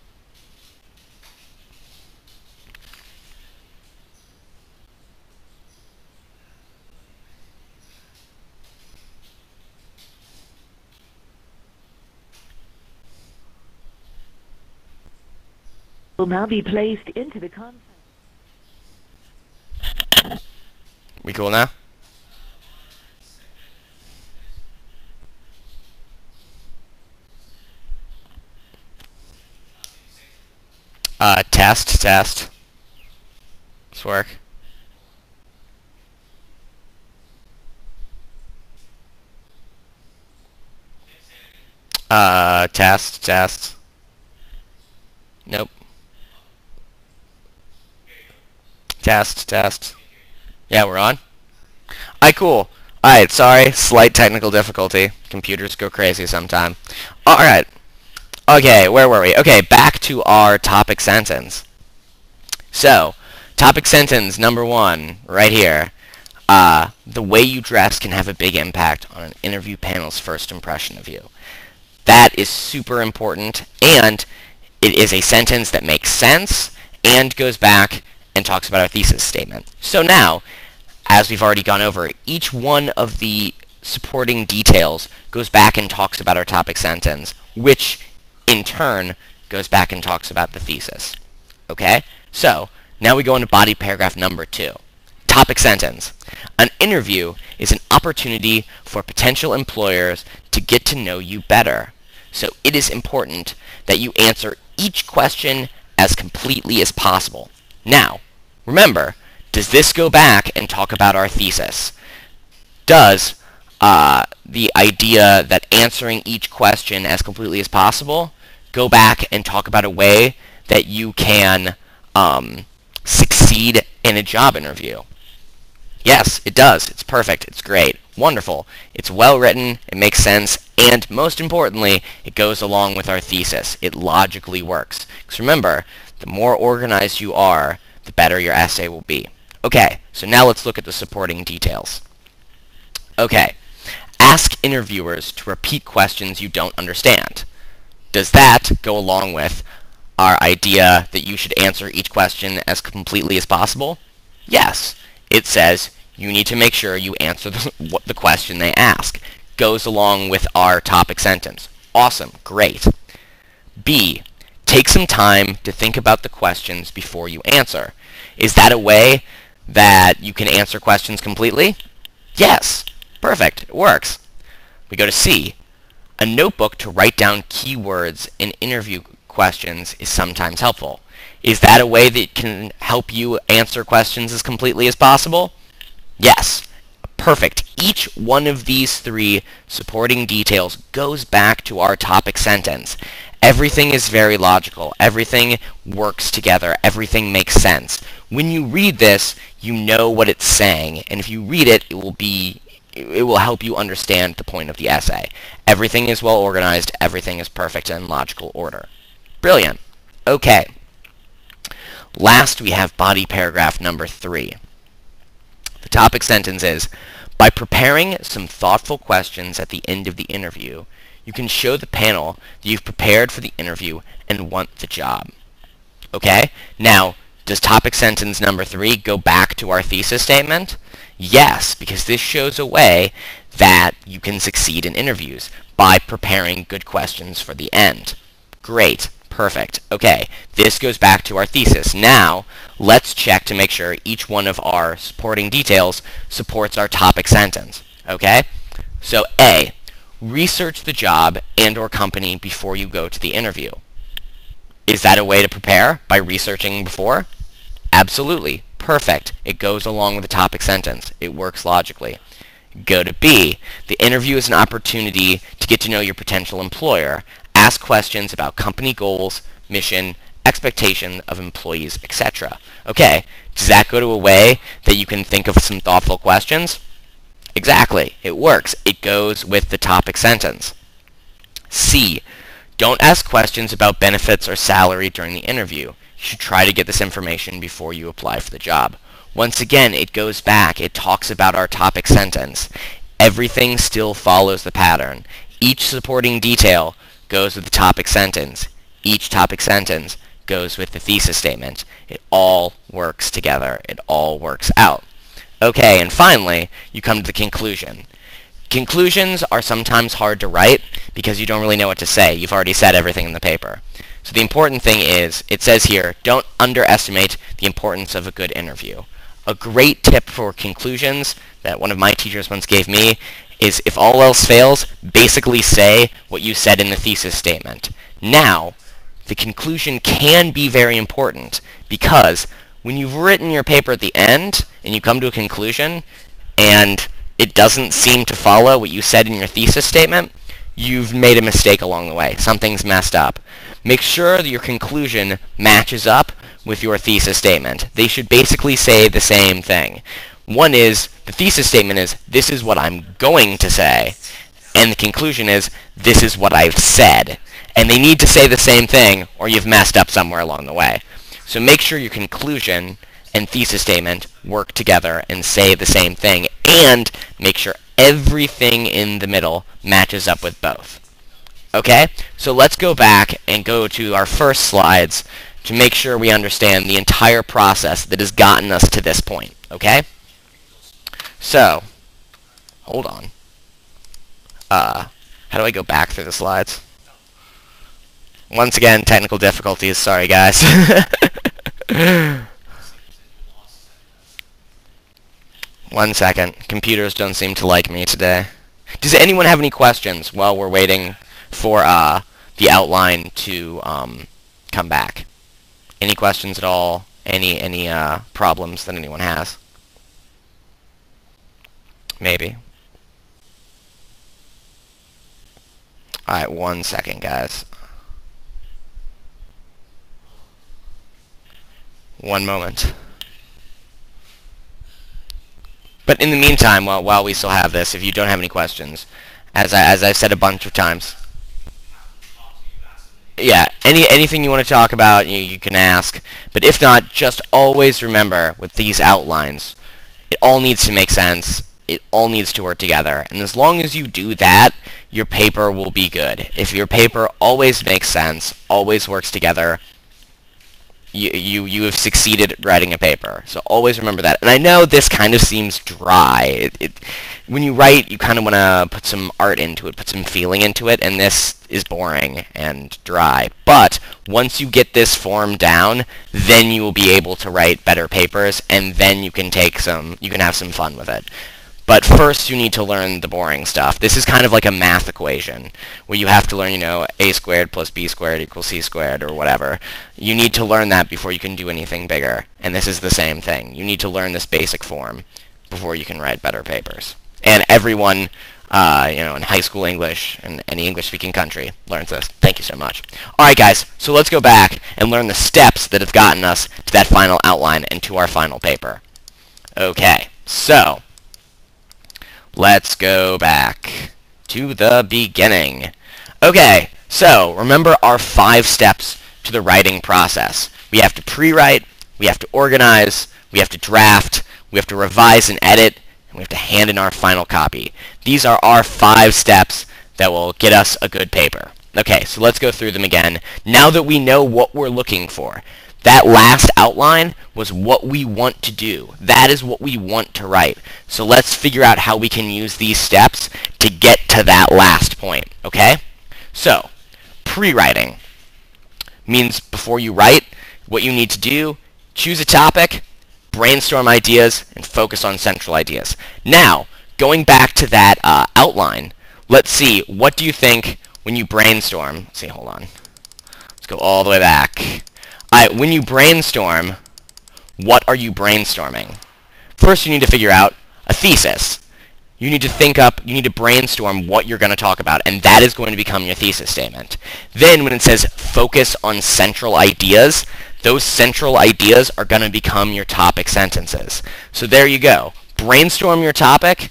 Speaker 3: Will now be placed into the conference.
Speaker 1: We cool now? Test. This work. Test. Nope. Test. Yeah, we're on. Alright, cool. Alright, sorry. Slight technical difficulty. Computers go crazy sometime. Alright. Okay, where were we? Okay, back to our topic sentence. So, topic sentence number 1, right here. The way you dress can have a big impact on an interview panel's first impression of you. That is super important, and it is a sentence that makes sense and goes back and talks about our thesis statement. So now, as we've already gone over, each one of the supporting details goes back and talks about our topic sentence, which in turn goes back and talks about the thesis. Okay? So, now we go into body paragraph number 2. Topic sentence. An interview is an opportunity for potential employers to get to know you better. So it is important that you answer each question as completely as possible. Now, remember, does this go back and talk about our thesis? Does the idea that answering each question as completely as possible go back and talk about a way that you can succeed in a job interview? Yes, it does. It's perfect. It's great. Wonderful. It's well written. It makes sense. And most importantly, it goes along with our thesis. It logically works. Because remember, the more organized you are, the better your essay will be. Okay, so now let's look at the supporting details. Okay, ask interviewers to repeat questions you don't understand. Does that go along with our idea that you should answer each question as completely as possible? Yes. It says you need to make sure you answer the question they ask. Goes along with our topic sentence. Awesome. Great. B. Take some time to think about the questions before you answer. Is that a way that you can answer questions completely? Yes. Perfect. It works. We go to C. A notebook to write down keywords in interview questions is sometimes helpful. Is that a way that can help you answer questions as completely as possible? Yes. Perfect. Each one of these 3 supporting details goes back to our topic sentence. Everything is very logical. Everything works together. Everything makes sense. When you read this, you know what it's saying, and if you read it, it will help you understand the point of the essay. Everything is well organized. Everything is perfect and in logical order. Brilliant. Okay. Last, we have body paragraph number 3. The topic sentence is, by preparing some thoughtful questions at the end of the interview, you can show the panel that you've prepared for the interview and want the job. Okay? Now, does topic sentence number 3 go back to our thesis statement? Yes, because this shows a way that you can succeed in interviews by preparing good questions for the end. Great. Perfect. Okay, this goes back to our thesis. Now, let's check to make sure each one of our supporting details supports our topic sentence. Okay? So A, research the job and or company before you go to the interview. Is that a way to prepare by researching before? Absolutely. Perfect. It goes along with the topic sentence. It works logically. Go to B. The interview is an opportunity to get to know your potential employer. Ask questions about company goals, mission, expectation of employees, etc. Okay, does that go to a way that you can think of some thoughtful questions? Exactly. It works. It goes with the topic sentence. C. Don't ask questions about benefits or salary during the interview. You should try to get this information before you apply for the job. Once again, it goes back. It talks about our topic sentence. Everything still follows the pattern. Each supporting detail goes with the topic sentence. Each topic sentence goes with the thesis statement. It all works together. It all works out. Okay, and finally, you come to the conclusion. Conclusions are sometimes hard to write because you don't really know what to say. You've already said everything in the paper. So the important thing is, it says here, don't underestimate the importance of a good interview. A great tip for conclusions that one of my teachers once gave me is, if all else fails, basically say what you said in the thesis statement. Now, the conclusion can be very important because when you've written your paper at the end and you come to a conclusion and it doesn't seem to follow what you said in your thesis statement, you've made a mistake along the way. Something's messed up. Make sure that your conclusion matches up with your thesis statement. They should basically say the same thing. One is, the thesis statement is, this is what I'm going to say, and the conclusion is, this is what I've said. And they need to say the same thing, or you've messed up somewhere along the way. So make sure your conclusion and thesis statement work together and say the same thing, and make sure everything in the middle matches up with both. Okay? So let's go back and go to our first slides to make sure we understand the entire process that has gotten us to this point. Okay? So, hold on. How do I go back through the slides? Once again, technical difficulties. Sorry, guys. One second. Computers don't seem to like me today. Does anyone have any questions while we're waiting for the outline to come back? Any questions at all? Any problems that anyone has? Maybe. Alright, 1 second, guys. One moment. But in the meantime, while we still have this, if you don't have any questions, as I've said a bunch of times, yeah, anything you want to talk about, you can ask. But if not, just always remember with these outlines, it all needs to make sense. It all needs to work together. And as long as you do that, your paper will be good. If your paper always makes sense, always works together, you have succeeded at writing a paper. So always remember that. And I know this kind of seems dry. When you write, you kind of want to put some art into it, put some feeling into it, and this is boring and dry. But once you get this form down, then you will be able to write better papers, and then you can have some fun with it. But first, you need to learn the boring stuff. This is kind of like a math equation, where you have to learn, a squared plus b squared equals c squared, or whatever. You need to learn that before you can do anything bigger. And this is the same thing. You need to learn this basic form before you can write better papers. And everyone, in high school English and any English-speaking country learns this. Thank you so much. All right, guys. So let's go back and learn the steps that have gotten us to that final outline and to our final paper. Okay. So let's go back to the beginning. Okay, so remember our 5 steps to the writing process. We have to pre-write, we have to organize, we have to draft, we have to revise and edit, and we have to hand in our final copy. These are our 5 steps that will get us a good paper. Okay, so let's go through them again. Now that we know what we're looking for, that last outline was what we want to do. That is what we want to write. So let's figure out how we can use these steps to get to that last point, okay? So, pre-writing means before you write, what you need to do, choose a topic, brainstorm ideas, and focus on central ideas. Now, going back to that outline, let's see, what do you think when you brainstorm? Let's see, hold on. Let's go all the way back. When you brainstorm, what are you brainstorming? First, you need to figure out a thesis. You need to brainstorm what you're going to talk about, and that is going to become your thesis statement. Then, when it says focus on central ideas, those central ideas are going to become your topic sentences. So there you go. Brainstorm your topic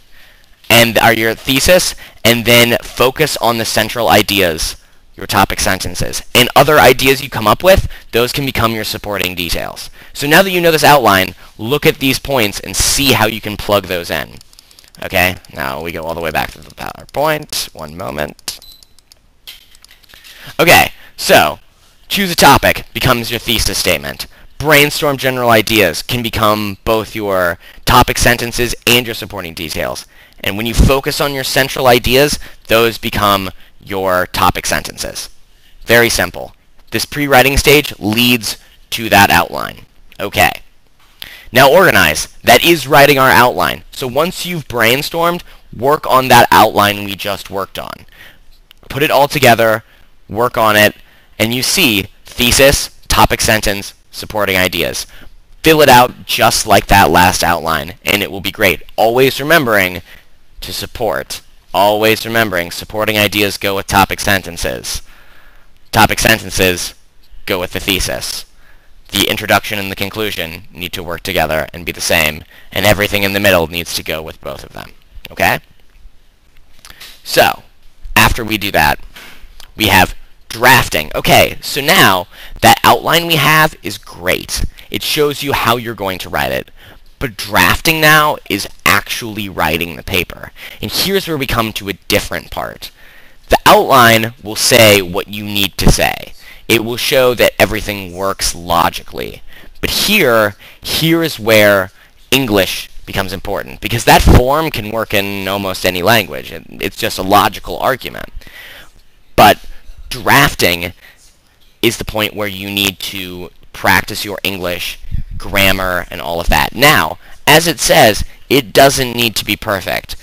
Speaker 1: and your thesis, and then focus on the central ideas, your topic sentences. And other ideas you come up with, those can become your supporting details. So now that you know this outline, look at these points and see how you can plug those in. Okay, now we go all the way back to the PowerPoint. One moment. Okay, so choose a topic becomes your thesis statement. Brainstorm general ideas can become both your topic sentences and your supporting details. And when you focus on your central ideas, those become your topic sentences. Very simple. This pre-writing stage leads to that outline. Okay. Now organize. That is writing our outline. So once you've brainstormed, work on that outline we just worked on. Put it all together, work on it, and you see thesis, topic sentence, supporting ideas. Fill it out just like that last outline, and it will be great. Always remembering to support. Always remembering supporting ideas go with topic sentences. Topic sentences go with the thesis. The introduction and the conclusion need to work together and be the same, and everything in the middle needs to go with both of them. Okay? So, after we do that, we have Drafting. Okay, so now that outline we have is great. It shows you how you're going to write it. But drafting now is actually writing the paper. And here's where we come to a different part. The outline will say what you need to say. It will show that everything works logically. But here is where English becomes important, because that form can work in almost any language. It's just a logical argument. But drafting is the point where you need to practice your English, grammar, and all of that. Now, as it says, it doesn't need to be perfect.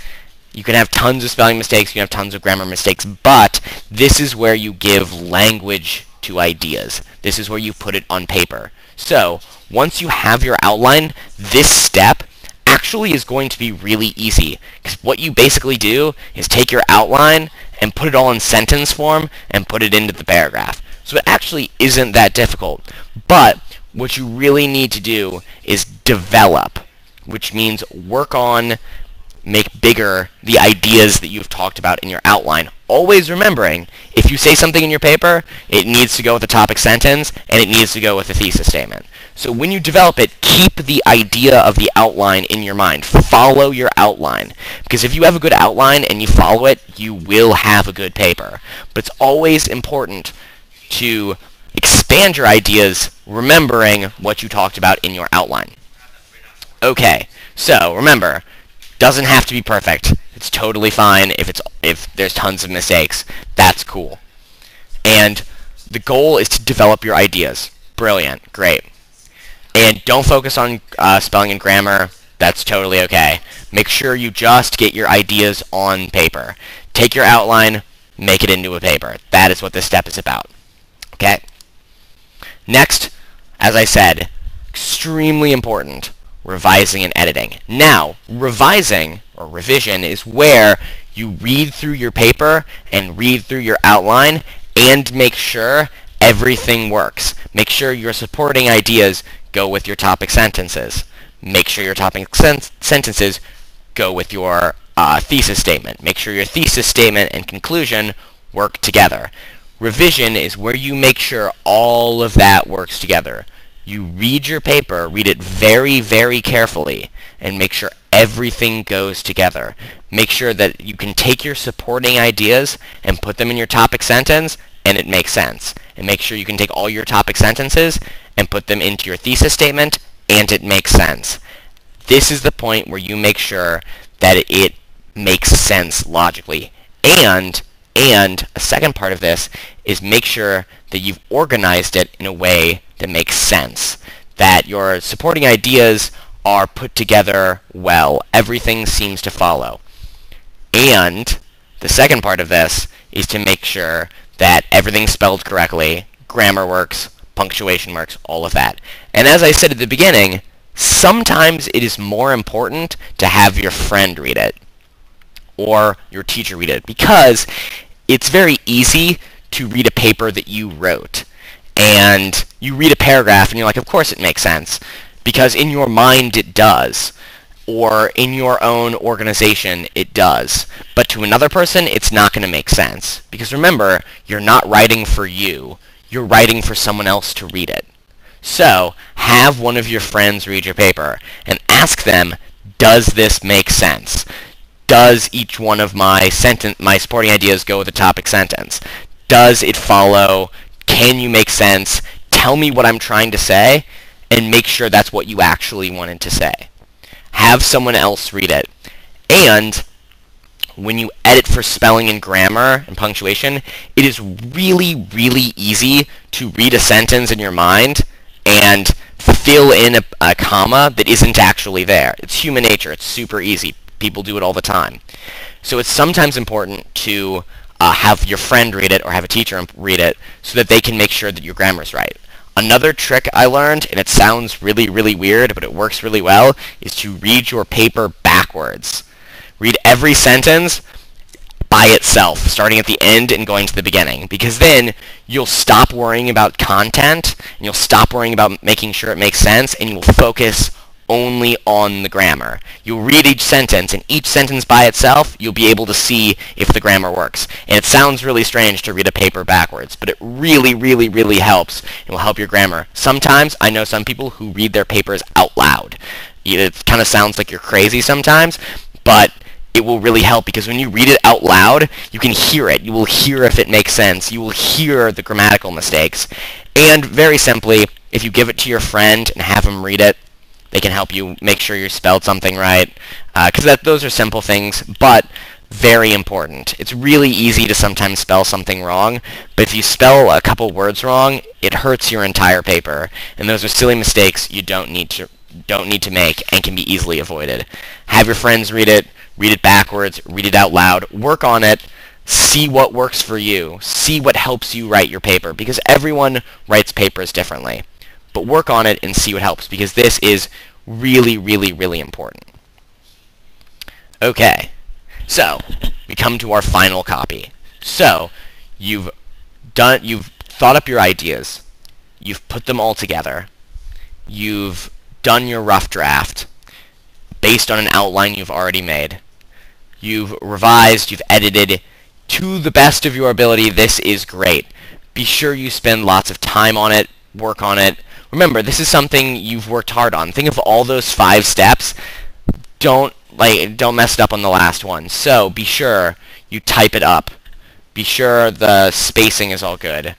Speaker 1: You can have tons of spelling mistakes, you can have tons of grammar mistakes, but this is where you give language to ideas. This is where you put it on paper. So, once you have your outline, this step actually is going to be really easy, because what you basically do is take your outline and put it all in sentence form and put it into the paragraph. So it actually isn't that difficult. But what you really need to do is develop, which means work on, make bigger the ideas that you've talked about in your outline. Always remembering, if you say something in your paper, it needs to go with the topic sentence, and it needs to go with the thesis statement. So when you develop it, keep the idea of the outline in your mind. Follow your outline. Because if you have a good outline and you follow it, you will have a good paper. But it's always important to expand your ideas, remembering what you talked about in your outline. Okay, so remember, doesn't have to be perfect. It's totally fine if there's tons of mistakes. That's cool. And the goal is to develop your ideas. Brilliant. Great. And don't focus on spelling and grammar. That's totally okay. Make sure you just get your ideas on paper. Take your outline, make it into a paper. That is what this step is about. Okay? Next, as I said, extremely important, revising and editing. Now, revising, or revision, is where you read through your paper and read through your outline and make sure everything works. Make sure your supporting ideas go with your topic sentences. Make sure your topic sentences go with your thesis statement. Make sure your thesis statement and conclusion work together. Revision is where you make sure all of that works together. You read your paper, read it very, very carefully, and make sure everything goes together. Make sure that you can take your supporting ideas and put them in your topic sentence, and it makes sense. And make sure you can take all your topic sentences and put them into your thesis statement, and it makes sense. This is the point where you make sure that it makes sense logically. And a second part of this is make sure that you've organized it in a way that makes sense. That your supporting ideas are put together well. Everything seems to follow. And the second part of this is to make sure that everything's spelled correctly, grammar works, punctuation works, all of that. And as I said at the beginning, sometimes it is more important to have your friend read it or your teacher read it, because it's very easy to read a paper that you wrote. And you read a paragraph and you're like, of course it makes sense, because in your mind it does, or in your own organization it does. But to another person, it's not going to make sense. Because remember, you're not writing for you. You're writing for someone else to read it. So, have one of your friends read your paper and ask them, does this make sense? Does each one of my supporting ideas go with the topic sentence? Does it follow? Can you make sense? Tell me what I'm trying to say, and make sure that's what you actually wanted to say. Have someone else read it. And when you edit for spelling and grammar and punctuation, it is really, really easy to read a sentence in your mind and fill in a comma that isn't actually there. It's human nature. It's super easy. People do it all the time. So it's sometimes important to have your friend read it or have a teacher read it so that they can make sure that your grammar's right. Another trick I learned, and it sounds really, really weird, but it works really well, is to read your paper backwards. Read every sentence by itself, starting at the end and going to the beginning, because then you'll stop worrying about content, and you'll stop worrying about making sure it makes sense, and you'll focus only on the grammar. You'll read each sentence, and each sentence by itself, you'll be able to see if the grammar works. And it sounds really strange to read a paper backwards, but it really, really, really helps. It will help your grammar. Sometimes, I know some people who read their papers out loud. It kind of sounds like you're crazy sometimes, but it will really help because when you read it out loud, you can hear it. You will hear if it makes sense. You will hear the grammatical mistakes. And very simply, if you give it to your friend and have them read it, they can help you make sure you spelled something right. Because those are simple things, but very important. It's really easy to sometimes spell something wrong, but if you spell a couple words wrong, it hurts your entire paper. And those are silly mistakes you don't need to make and can be easily avoided. Have your friends read it backwards, read it out loud, work on it, see what works for you, see what helps you write your paper, because everyone writes papers differently. But work on it and see what helps, because this is really, really, really important. Okay, so we come to our final copy. So you've thought up your ideas, you've put them all together, you've done your rough draft based on an outline you've already made. You've revised, you've edited to the best of your ability. This is great. Be sure you spend lots of time on it, work on it. Remember, this is something you've worked hard on. Think of all those 5 steps. Don't mess it up on the last one. So be sure you type it up. Be sure the spacing is all good.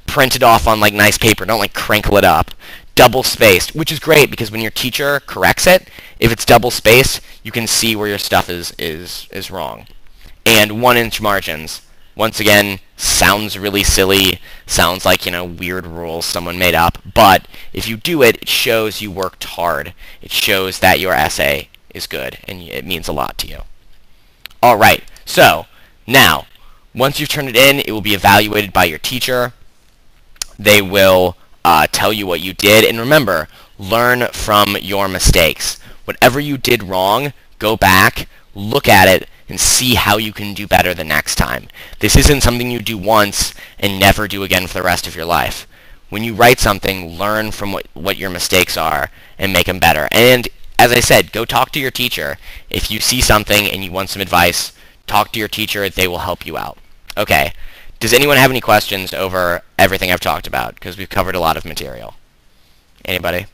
Speaker 1: Print it off on nice paper. Don't crinkle it up. Double spaced, which is great because when your teacher corrects it, if it's double spaced, you can see where your stuff is wrong. And 1-inch margins. Once again, sounds really silly, sounds like, weird rules someone made up, but if you do it, it shows you worked hard. It shows that your essay is good, and it means a lot to you. Alright, so, now, once you've turned it in, it will be evaluated by your teacher. They will tell you what you did, and remember, learn from your mistakes. Whatever you did wrong, go back, look at it, and see how you can do better the next time. This isn't something you do once and never do again for the rest of your life. When you write something, learn from what your mistakes are and make them better. And as I said, go talk to your teacher. If you see something and you want some advice, talk to your teacher. They will help you out. Okay. Does anyone have any questions over everything I've talked about? Because we've covered a lot of material. Anybody?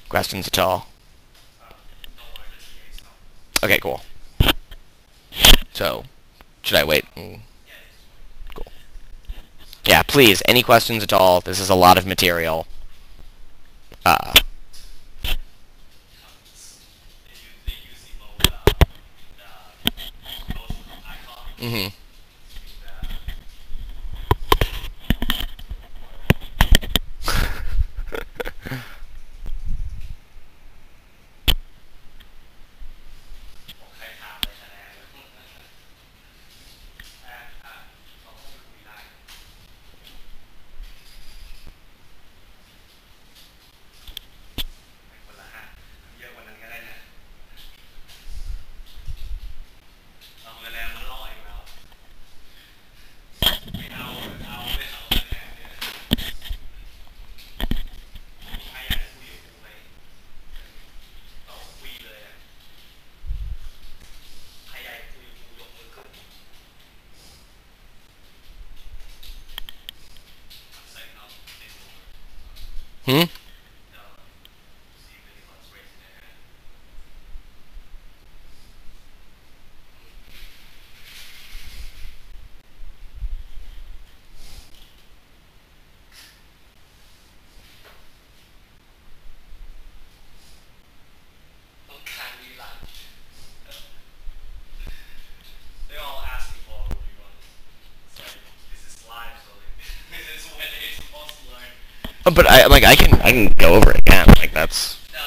Speaker 1: Questions at all? Okay, cool. So, should I wait? Cool. Yeah, please, any questions at all? This is a lot of material. Mm-hmm. Hmm?
Speaker 2: They all ask me for what you want. So this is live, so this is when they're supposed to learn.
Speaker 1: Oh, but I can go over it again. That's.
Speaker 2: No,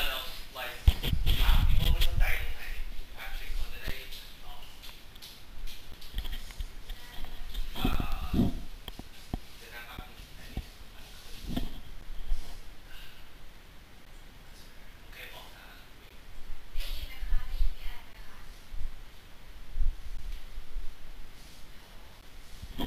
Speaker 2: like people with the thing, actually concentrate on. Okay,บอกนะ
Speaker 1: Hmm?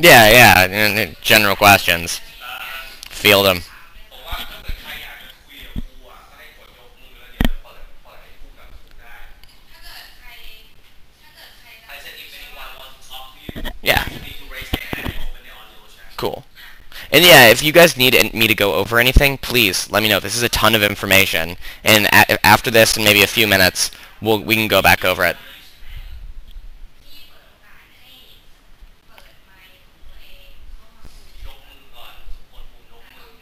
Speaker 1: Yeah, general questions. Field them.
Speaker 2: ผมว่าถ้าเกิดใครอยากจะคุยกับครูอ่ะก็ให้กดยกมือแล้วเดี๋ยวเปิดให้พูดกับครูได้ I said if anyone wants to talk to you
Speaker 1: Yeah.
Speaker 2: you need to raise your hand and open the audio chat
Speaker 1: Cool. And yeah, if you guys need me to go over anything, please let me know. This is a ton of information, and after this, in maybe a few minutes, we can go back over it.
Speaker 2: ยกมือก่อนกดปุ่มยกมือ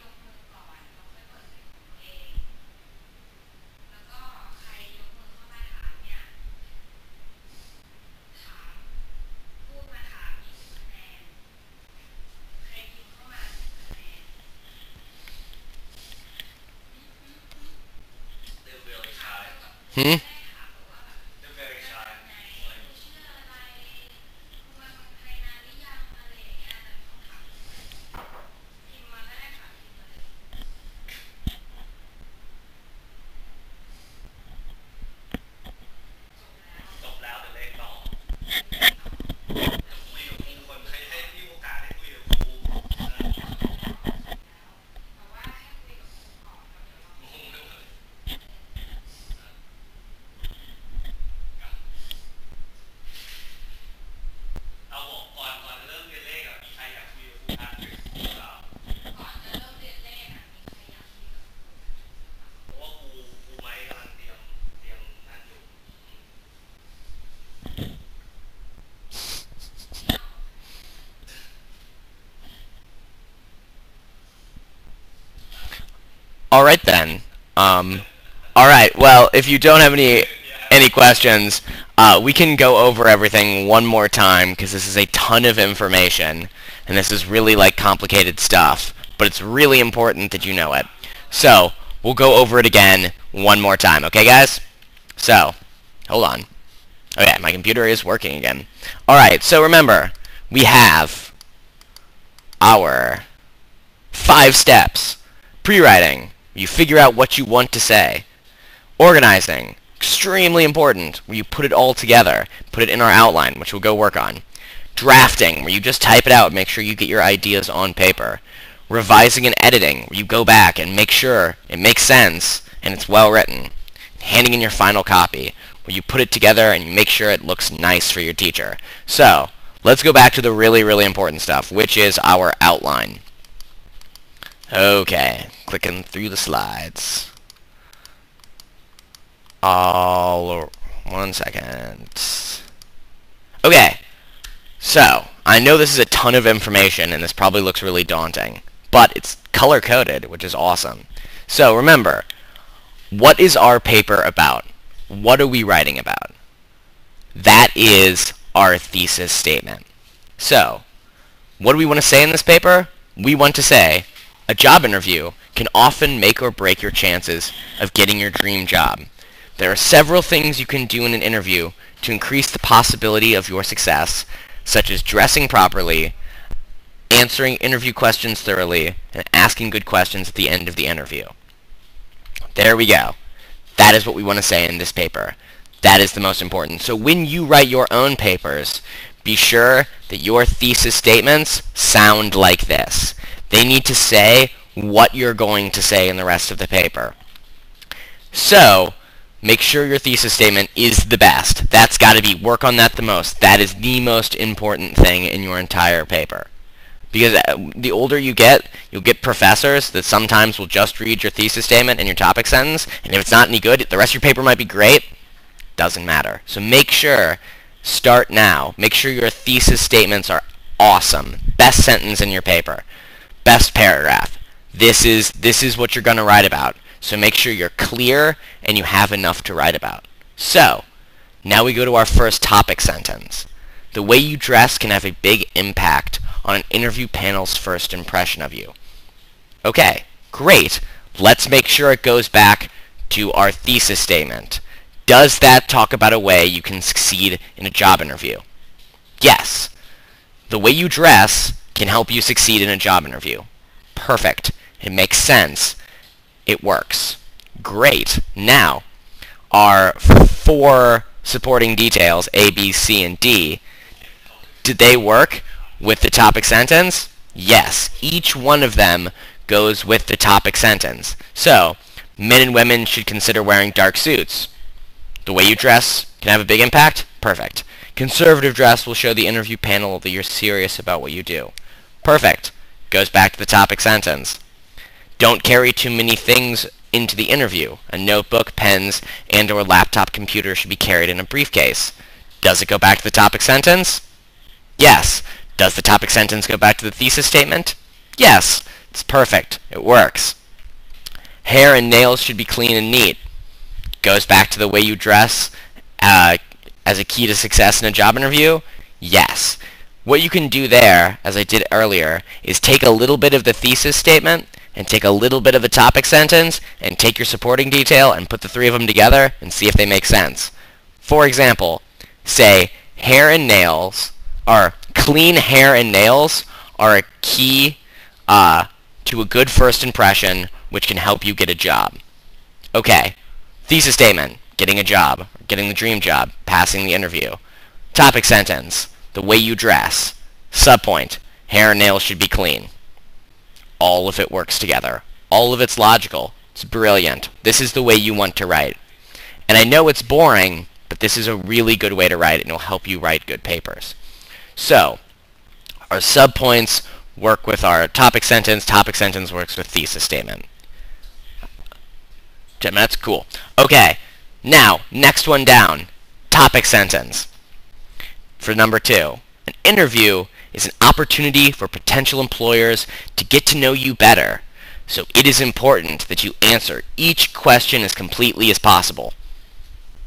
Speaker 2: They're really shy
Speaker 1: Hmm?
Speaker 2: they're very shy like จบแล้วเดี๋ยวเล่นต่อจะคุยกับครูคนใครให้ที่โอกาสได้คุยกับครูนะงงไปหมดเลยเอาบอกก่อนจะเริ่มเรียนเลขอ่ะมีใครอยากคุยกับครูทักหรือเปล่าเพราะว่าครูไม้กำลังเตรียมนั่นอยู่
Speaker 1: All right then. All right. Well, if you don't have any questions, we can go over everything one more time because this is a ton of information, and this is really like complicated stuff. But it's really important that you know it. So we'll go over it again one more time. Okay, guys? So hold on. Okay, my computer is working again. All right. So remember, we have our 5 steps. Pre-writing, you figure out what you want to say. Organizing, extremely important, where you put it all together, put it in our outline, which we'll go work on. Drafting, where you just type it out, make sure you get your ideas on paper. Revising and editing, where you go back and make sure it makes sense and it's well written. Handing in your final copy, where you put it together and you make sure it looks nice for your teacher. So, let's go back to the really, really important stuff, which is our outline. Okay, clicking through the slides. One second. Okay, so I know this is a ton of information and this probably looks really daunting, but it's color-coded, which is awesome. So remember, what is our paper about? What are we writing about? That is our thesis statement. So, what do we want to say in this paper? We want to say, a job interview can often make or break your chances of getting your dream job. There are several things you can do in an interview to increase the possibility of your success, such as dressing properly, answering interview questions thoroughly, and asking good questions at the end of the interview. There we go. That is what we want to say in this paper. That is the most important. So when you write your own papers, be sure that your thesis statements sound like this. They need to say what you're going to say in the rest of the paper. So, make sure your thesis statement is the best. That's got to be, work on that the most. That is the most important thing in your entire paper. Because the older you get, you'll get professors that sometimes will just read your thesis statement and your topic sentence, and if it's not any good, the rest of your paper might be great. Doesn't matter. So make sure, start now. Make sure your thesis statements are awesome. Best sentence in your paper. Best paragraph. This is what you're going to write about. So make sure you're clear and you have enough to write about. So, now we go to our first topic sentence. The way you dress can have a big impact on an interview panel's first impression of you. Okay, great. Let's make sure it goes back to our thesis statement. Does that talk about a way you can succeed in a job interview? Yes. The way you dress can help you succeed in a job interview. Perfect. It makes sense. It works. Great. Now, our 4 supporting details, A, B, C, and D, did they work? with the topic sentence? Yes, each one of them goes with the topic sentence. So, men and women should consider wearing dark suits. The way you dress can have a big impact? Perfect. Conservative dress will show the interview panel that you're serious about what you do. Perfect. Goes back to the topic sentence. Don't carry too many things into the interview. A notebook, pens, and/or laptop computer should be carried in a briefcase. Does it go back to the topic sentence? Yes. Does the topic sentence go back to the thesis statement? Yes. It's perfect. It works. Hair and nails should be clean and neat. Goes back to the way you dress as a key to success in a job interview? Yes. What you can do there, as I did earlier, is take a little bit of the thesis statement and take a little bit of the topic sentence and take your supporting detail and put the three of them together and see if they make sense. For example, say hair and nails are clean hair and nails are a key to a good first impression which can help you get a job. Okay, thesis statement, getting a job, getting the dream job, passing the interview. Topic sentence, the way you dress. Subpoint, hair and nails should be clean. All of it works together. All of it's logical. It's brilliant. This is the way you want to write. And I know it's boring, but this is a really good way to write it, and it will help you write good papers. So, our subpoints work with our topic sentence works with thesis statement. 10 minutes? Cool. Okay, now, next one down, topic sentence. For number 2, an interview is an opportunity for potential employers to get to know you better. So it is important that you answer each question as completely as possible.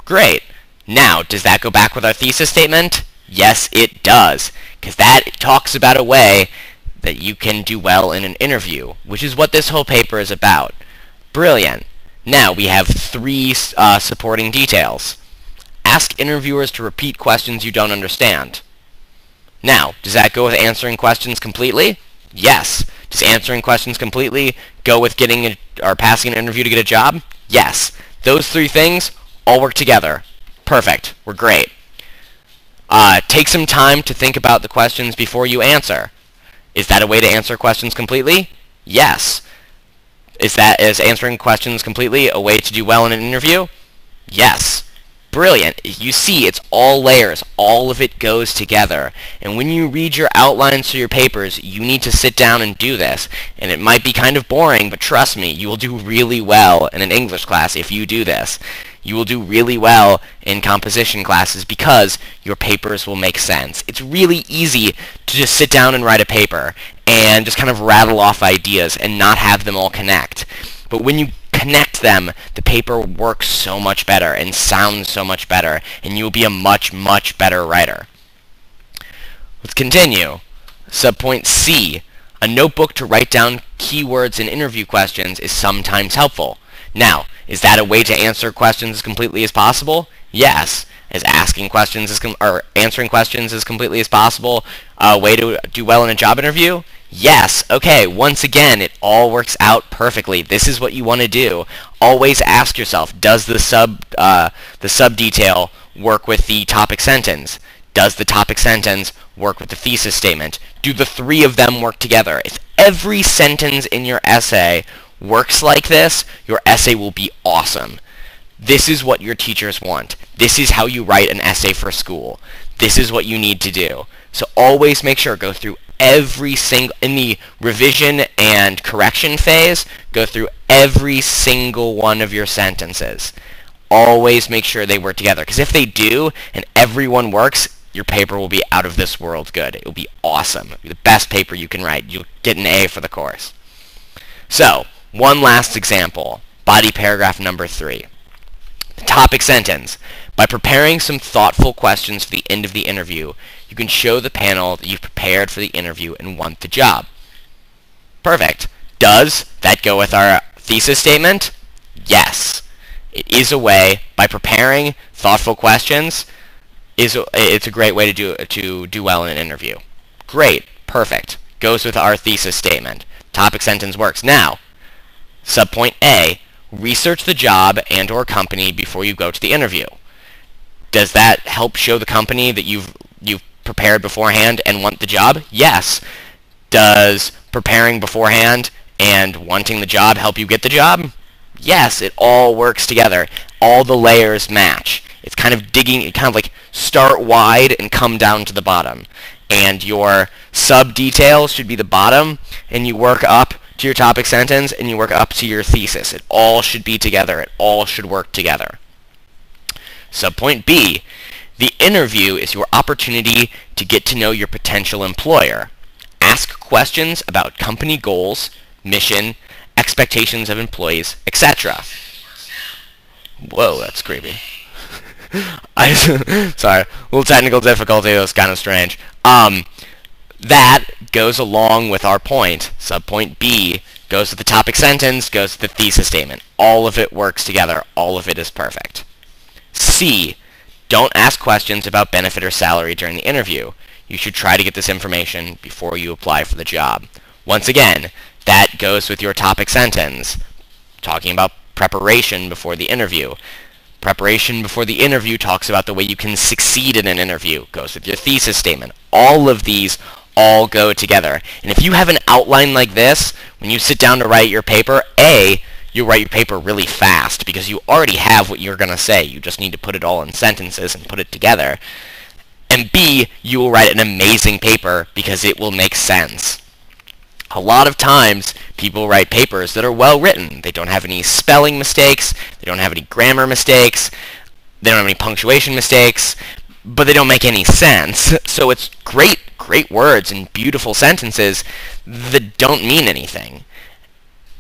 Speaker 1: Great. Now, does that go back with our thesis statement? Yes, it does, because that talks about a way that you can do well in an interview, which is what this whole paper is about. Brilliant. Now, we have 3 supporting details. Ask interviewers to repeat questions you don't understand. Now, does that go with answering questions completely? Yes. Does answering questions completely go with getting or passing an interview to get a job? Yes. Those 3 things all work together. Perfect. We're great. Take some time to think about the questions before you answer. Is that a way to answer questions completely? Yes. Is answering questions completely a way to do well in an interview? Yes. Brilliant. You see, it's all layers. All of it goes together. And when you read your outlines for your papers, you need to sit down and do this. And it might be kind of boring, but trust me, you will do really well in an English class if you do this. You will do really well in composition classes because your papers will make sense. It's really easy to just sit down and write a paper and just kind of rattle off ideas and not have them all connect. But when you connect them, the paper works so much better and sounds so much better, and you'll be a much, much better writer. Let's continue. Subpoint C. A notebook to write down keywords in interview questions is sometimes helpful. Now, is that a way to answer questions as completely as possible? Yes. Is asking questions or answering questions as completely as possible a way to do well in a job interview? Yes. Okay, once again, it all works out perfectly. This is what you want to do. Always ask yourself, does the sub detail work with the topic sentence? Does the topic sentence work with the thesis statement? Do the 3 of them work together? If every sentence in your essay works like this, your essay will be awesome. This is what your teachers want. This is how you write an essay for school. This is what you need to do. So always make sure, go through every single, in the revision and correction phase, go through every single one of your sentences. Always make sure they work together, because if they do and everyone works, your paper will be out of this world good. It will be awesome. It'll be the best paper you can write. You'll get an A for the course. So, one last example. Body paragraph number 3. The topic sentence. By preparing some thoughtful questions for the end of the interview, you can show the panel that you've prepared for the interview and want the job. Perfect. Does that go with our thesis statement? Yes. It is a way, by preparing thoughtful questions, it's a great way to do well in an interview. Great. Perfect. Goes with our thesis statement. Topic sentence works. Now, subpoint A, research the job and or company before you go to the interview. Does that help show the company that you've prepared beforehand and want the job? Yes. Does preparing beforehand and wanting the job help you get the job? Yes, it all works together. All the layers match. It's kind of digging, it kind of like start wide and come down to the bottom. And your sub-details should be the bottom, and you work up to your topic sentence, and you work up to your thesis. It all should be together. It all should work together. Subpoint B, the interview is your opportunity to get to know your potential employer. Ask questions about company goals, mission, expectations of employees, etc. Whoa, that's creepy. Sorry, a little technical difficulty. It was kind of strange. That goes along with our point. Subpoint B goes with the topic sentence, goes with the thesis statement. All of it works together. All of it is perfect. C, don't ask questions about benefit or salary during the interview. You should try to get this information before you apply for the job. Once again, that goes with your topic sentence, talking about preparation before the interview. Preparation before the interview talks about the way you can succeed in an interview, goes with your thesis statement. All of these all go together. And if you have an outline like this, when you sit down to write your paper, A, you write your paper really fast because you already have what you're going to say. You just need to put it all in sentences and put it together. And B, you will write an amazing paper because it will make sense. A lot of times, people write papers that are well written. They don't have any spelling mistakes. They don't have any grammar mistakes. They don't have any punctuation mistakes. But they don't make any sense. So it's great words and beautiful sentences that don't mean anything.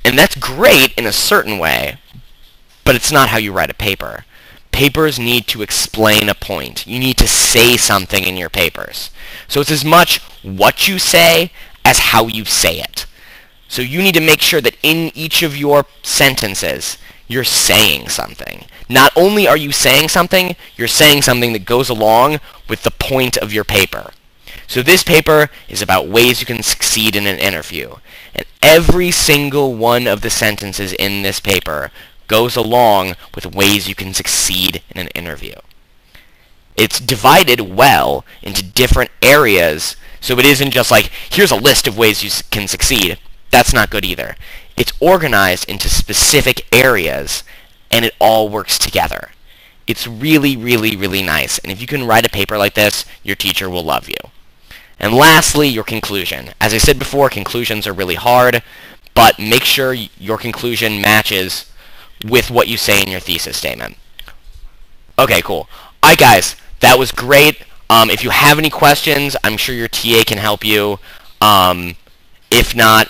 Speaker 1: And that's great in a certain way, but it's not how you write a paper. Papers need to explain a point. You need to say something in your papers. So it's as much what you say as how you say it. So you need to make sure that in each of your sentences, you're saying something. Not only are you saying something, you're saying something that goes along with the point of your paper. So this paper is about ways you can succeed in an interview. And every single one of the sentences in this paper goes along with ways you can succeed in an interview. It's divided well into different areas, so it isn't just like, here's a list of ways you can succeed. That's not good either. It's organized into specific areas, and it all works together. It's really, really, really nice. And if you can write a paper like this, your teacher will love you. And lastly, your conclusion. As I said before, conclusions are really hard, but make sure your conclusion matches with what you say in your thesis statement. Okay, cool. Alright guys, that was great. If you have any questions, I'm sure your TA can help you. If not,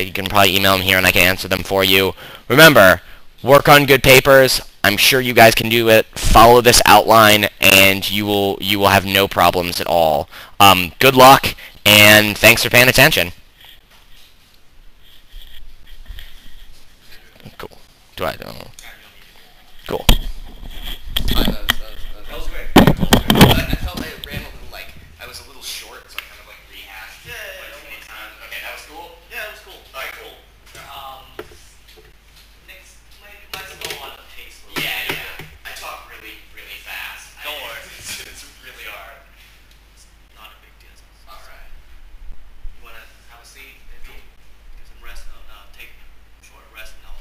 Speaker 1: you can probably email them here and I can answer them for you. Remember, work on good papers. I'm sure you guys can do it. Follow this outline and you will have no problems at all. Good luck and thanks for paying attention. Cool. Cool.
Speaker 2: That was great.
Speaker 1: I felt like it ran a little I was a little short, so I kind of rehashed too many times. Okay, that was cool?
Speaker 2: Yeah, it was cool.
Speaker 1: Alright, cool.
Speaker 2: Next, let's go on the pace a little bit.
Speaker 1: I talk really, really fast.
Speaker 2: Don't worry.
Speaker 1: It's really hard.
Speaker 2: It's not a big deal.
Speaker 1: Alright.
Speaker 2: You want to have a seat? Maybe get some rest. Take a short rest. No.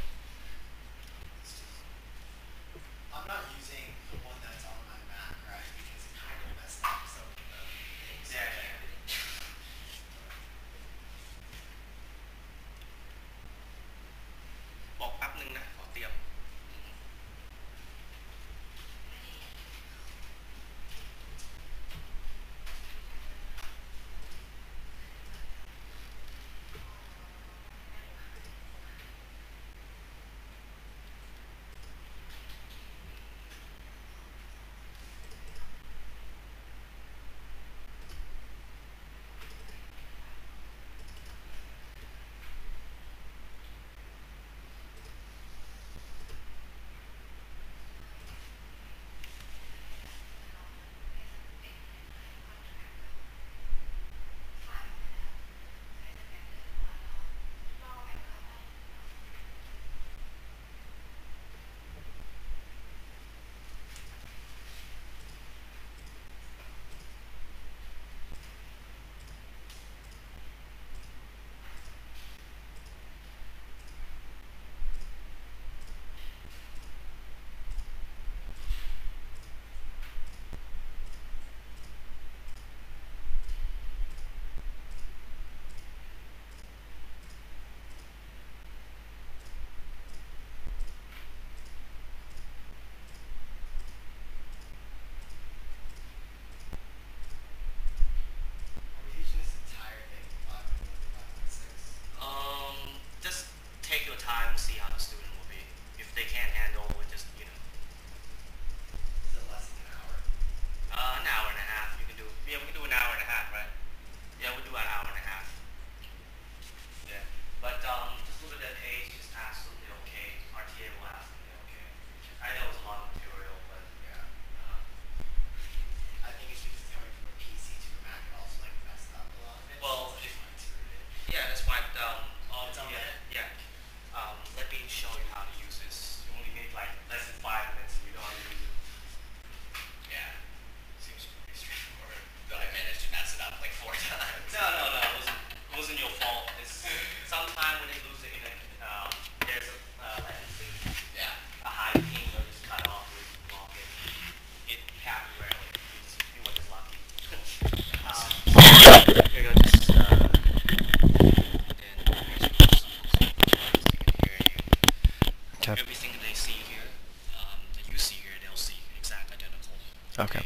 Speaker 4: Okay.
Speaker 2: Everything they see here, that you see here, they'll see exact identical.
Speaker 4: Okay.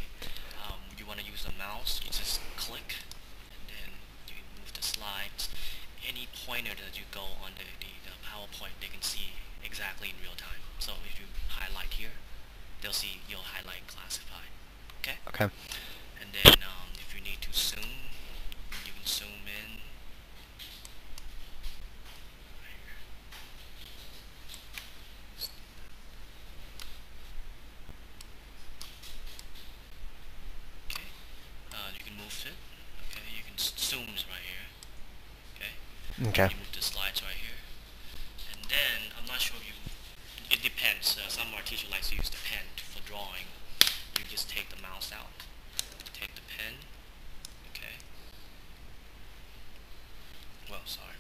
Speaker 2: You want to use the mouse, you just click, and then you move the slides. Any pointer that you go on the PowerPoint, they can see exactly in real time. So if you highlight here, they'll see you'll highlight classified. Okay?
Speaker 4: Okay.
Speaker 2: And then if you need to zoom, you can zoom in. Right here. Okay. You can move it. Okay. You can zooms right here. Okay.
Speaker 4: Okay.
Speaker 2: You move the slides right here. And then I'm not sure if you. It depends. Some our teacher likes to use the pen for drawing. You just take the mouse out. Take the pen. Okay. Well, sorry.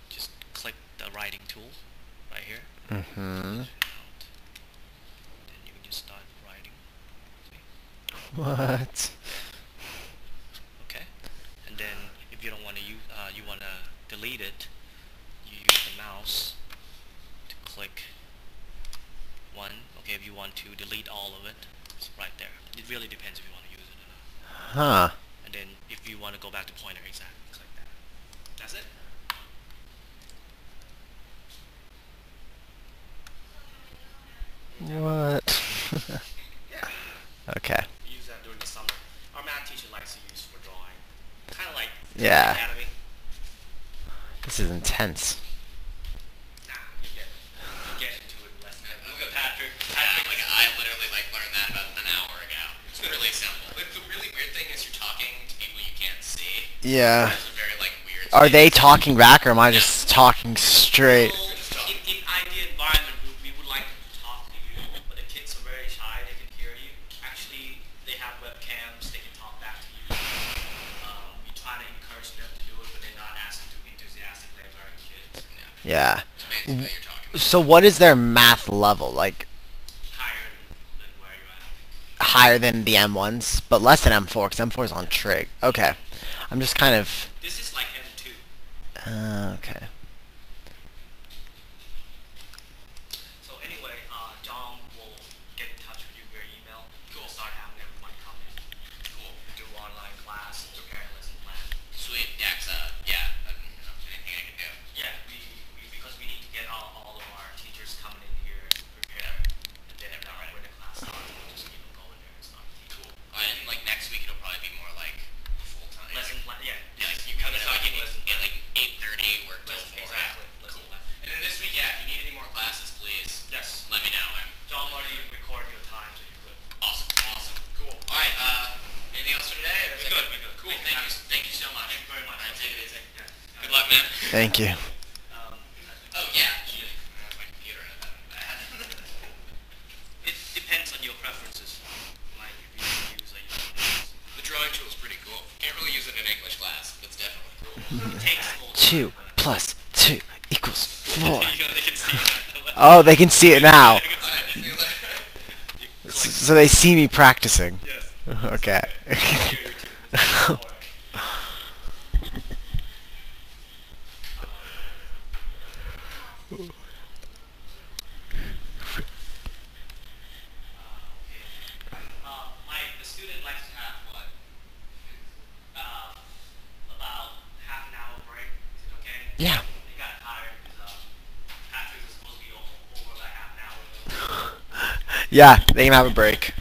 Speaker 2: Just click the writing tool right here.
Speaker 4: Mm-hmm.
Speaker 2: Out. Then you can just start writing. See?
Speaker 4: What?
Speaker 2: Okay. And then if you don't want to use, you want to delete it, you use the mouse to click one. Okay, if you want to delete all of it, it's right there. It really depends if you want to use it or not.
Speaker 4: Huh.
Speaker 2: And then if you want to go back to pointer, exactly, click that. That's it.
Speaker 4: What?
Speaker 2: Yeah.
Speaker 4: Okay.
Speaker 2: We use that during the summer. Our math teacher likes to use for drawing. Kind of like
Speaker 4: Yeah.
Speaker 2: Academy.
Speaker 4: This is intense.
Speaker 2: Nah, you get into it in less than. Look at Patrick.
Speaker 1: Like I literally learned that about an hour ago. It's really simple. Like the really weird thing is you're talking to people you can't see.
Speaker 4: Yeah.
Speaker 1: It's a very weird.
Speaker 4: Are they talking back or am I just talking straight?
Speaker 2: Well, in ideal environment, we would like them to talk to you, but the kids are very shy. They can hear you. Actually, they have webcams. They can talk back to you. We try to encourage them to do it, but they're not asking to be enthusiastic. They're very kids.
Speaker 4: Yeah.
Speaker 1: It's amazing that you're talking.
Speaker 4: So what is their math level? Like
Speaker 2: Higher than where you're at.
Speaker 4: higher than the M1s, but less than M4 because M4 is on trig. Okay. I'm just kind of.
Speaker 2: This is like M2.
Speaker 4: Okay.
Speaker 2: So anyway, John will get in touch with you via email. We'll start having everyone come in.
Speaker 1: Cool.
Speaker 2: Do online class, prepare a lesson plan.
Speaker 1: Sweet. Yeah. Yeah. Anything I can do.
Speaker 2: Yeah, because we need to get all of our teachers coming in here to prepare, and then when the class starts, we'll just go in there and start teaching.
Speaker 1: Cool. And next week it'll probably be more full time.
Speaker 2: Lesson plan, yeah.
Speaker 1: Yeah. You come in
Speaker 2: start
Speaker 1: at
Speaker 2: getting lesson plan.
Speaker 1: 8:30, work till 4.
Speaker 2: Exactly. Lesson
Speaker 1: Cool.
Speaker 2: plan.
Speaker 1: And then this week, yeah, if you need any more classes, please
Speaker 2: Yes.
Speaker 1: let me know.
Speaker 2: John already recorded your time, so you're good.
Speaker 1: Awesome. Cool. All right. Anything else for today? Or is
Speaker 2: We're
Speaker 1: that
Speaker 2: good.
Speaker 1: Cool. Thank you so much.
Speaker 2: Thank you very much.
Speaker 1: All right, take it easy.
Speaker 2: Yeah.
Speaker 1: Good luck, man.
Speaker 4: Thank you.
Speaker 1: Oh yeah. Shit. I have my computer in bad.
Speaker 2: It depends on your preferences. Like if you use
Speaker 1: The drawing tool is pretty cool. Can't really use it in English class, but it's definitely cool.
Speaker 2: it takes a little
Speaker 4: 2
Speaker 2: time,
Speaker 4: plus 2 equals 4.
Speaker 2: but they can see that.
Speaker 4: Oh, they can see it now.
Speaker 2: They can see
Speaker 1: I
Speaker 2: it.
Speaker 1: feel like
Speaker 4: So they see me practicing.
Speaker 2: Yes.
Speaker 4: Okay.
Speaker 2: Mike, the student likes to have what? About half an hour break. Is it okay?
Speaker 4: Yeah.
Speaker 2: They got tired because Patrick was supposed to be over about half an hour ago.
Speaker 4: Yeah, they can have a break.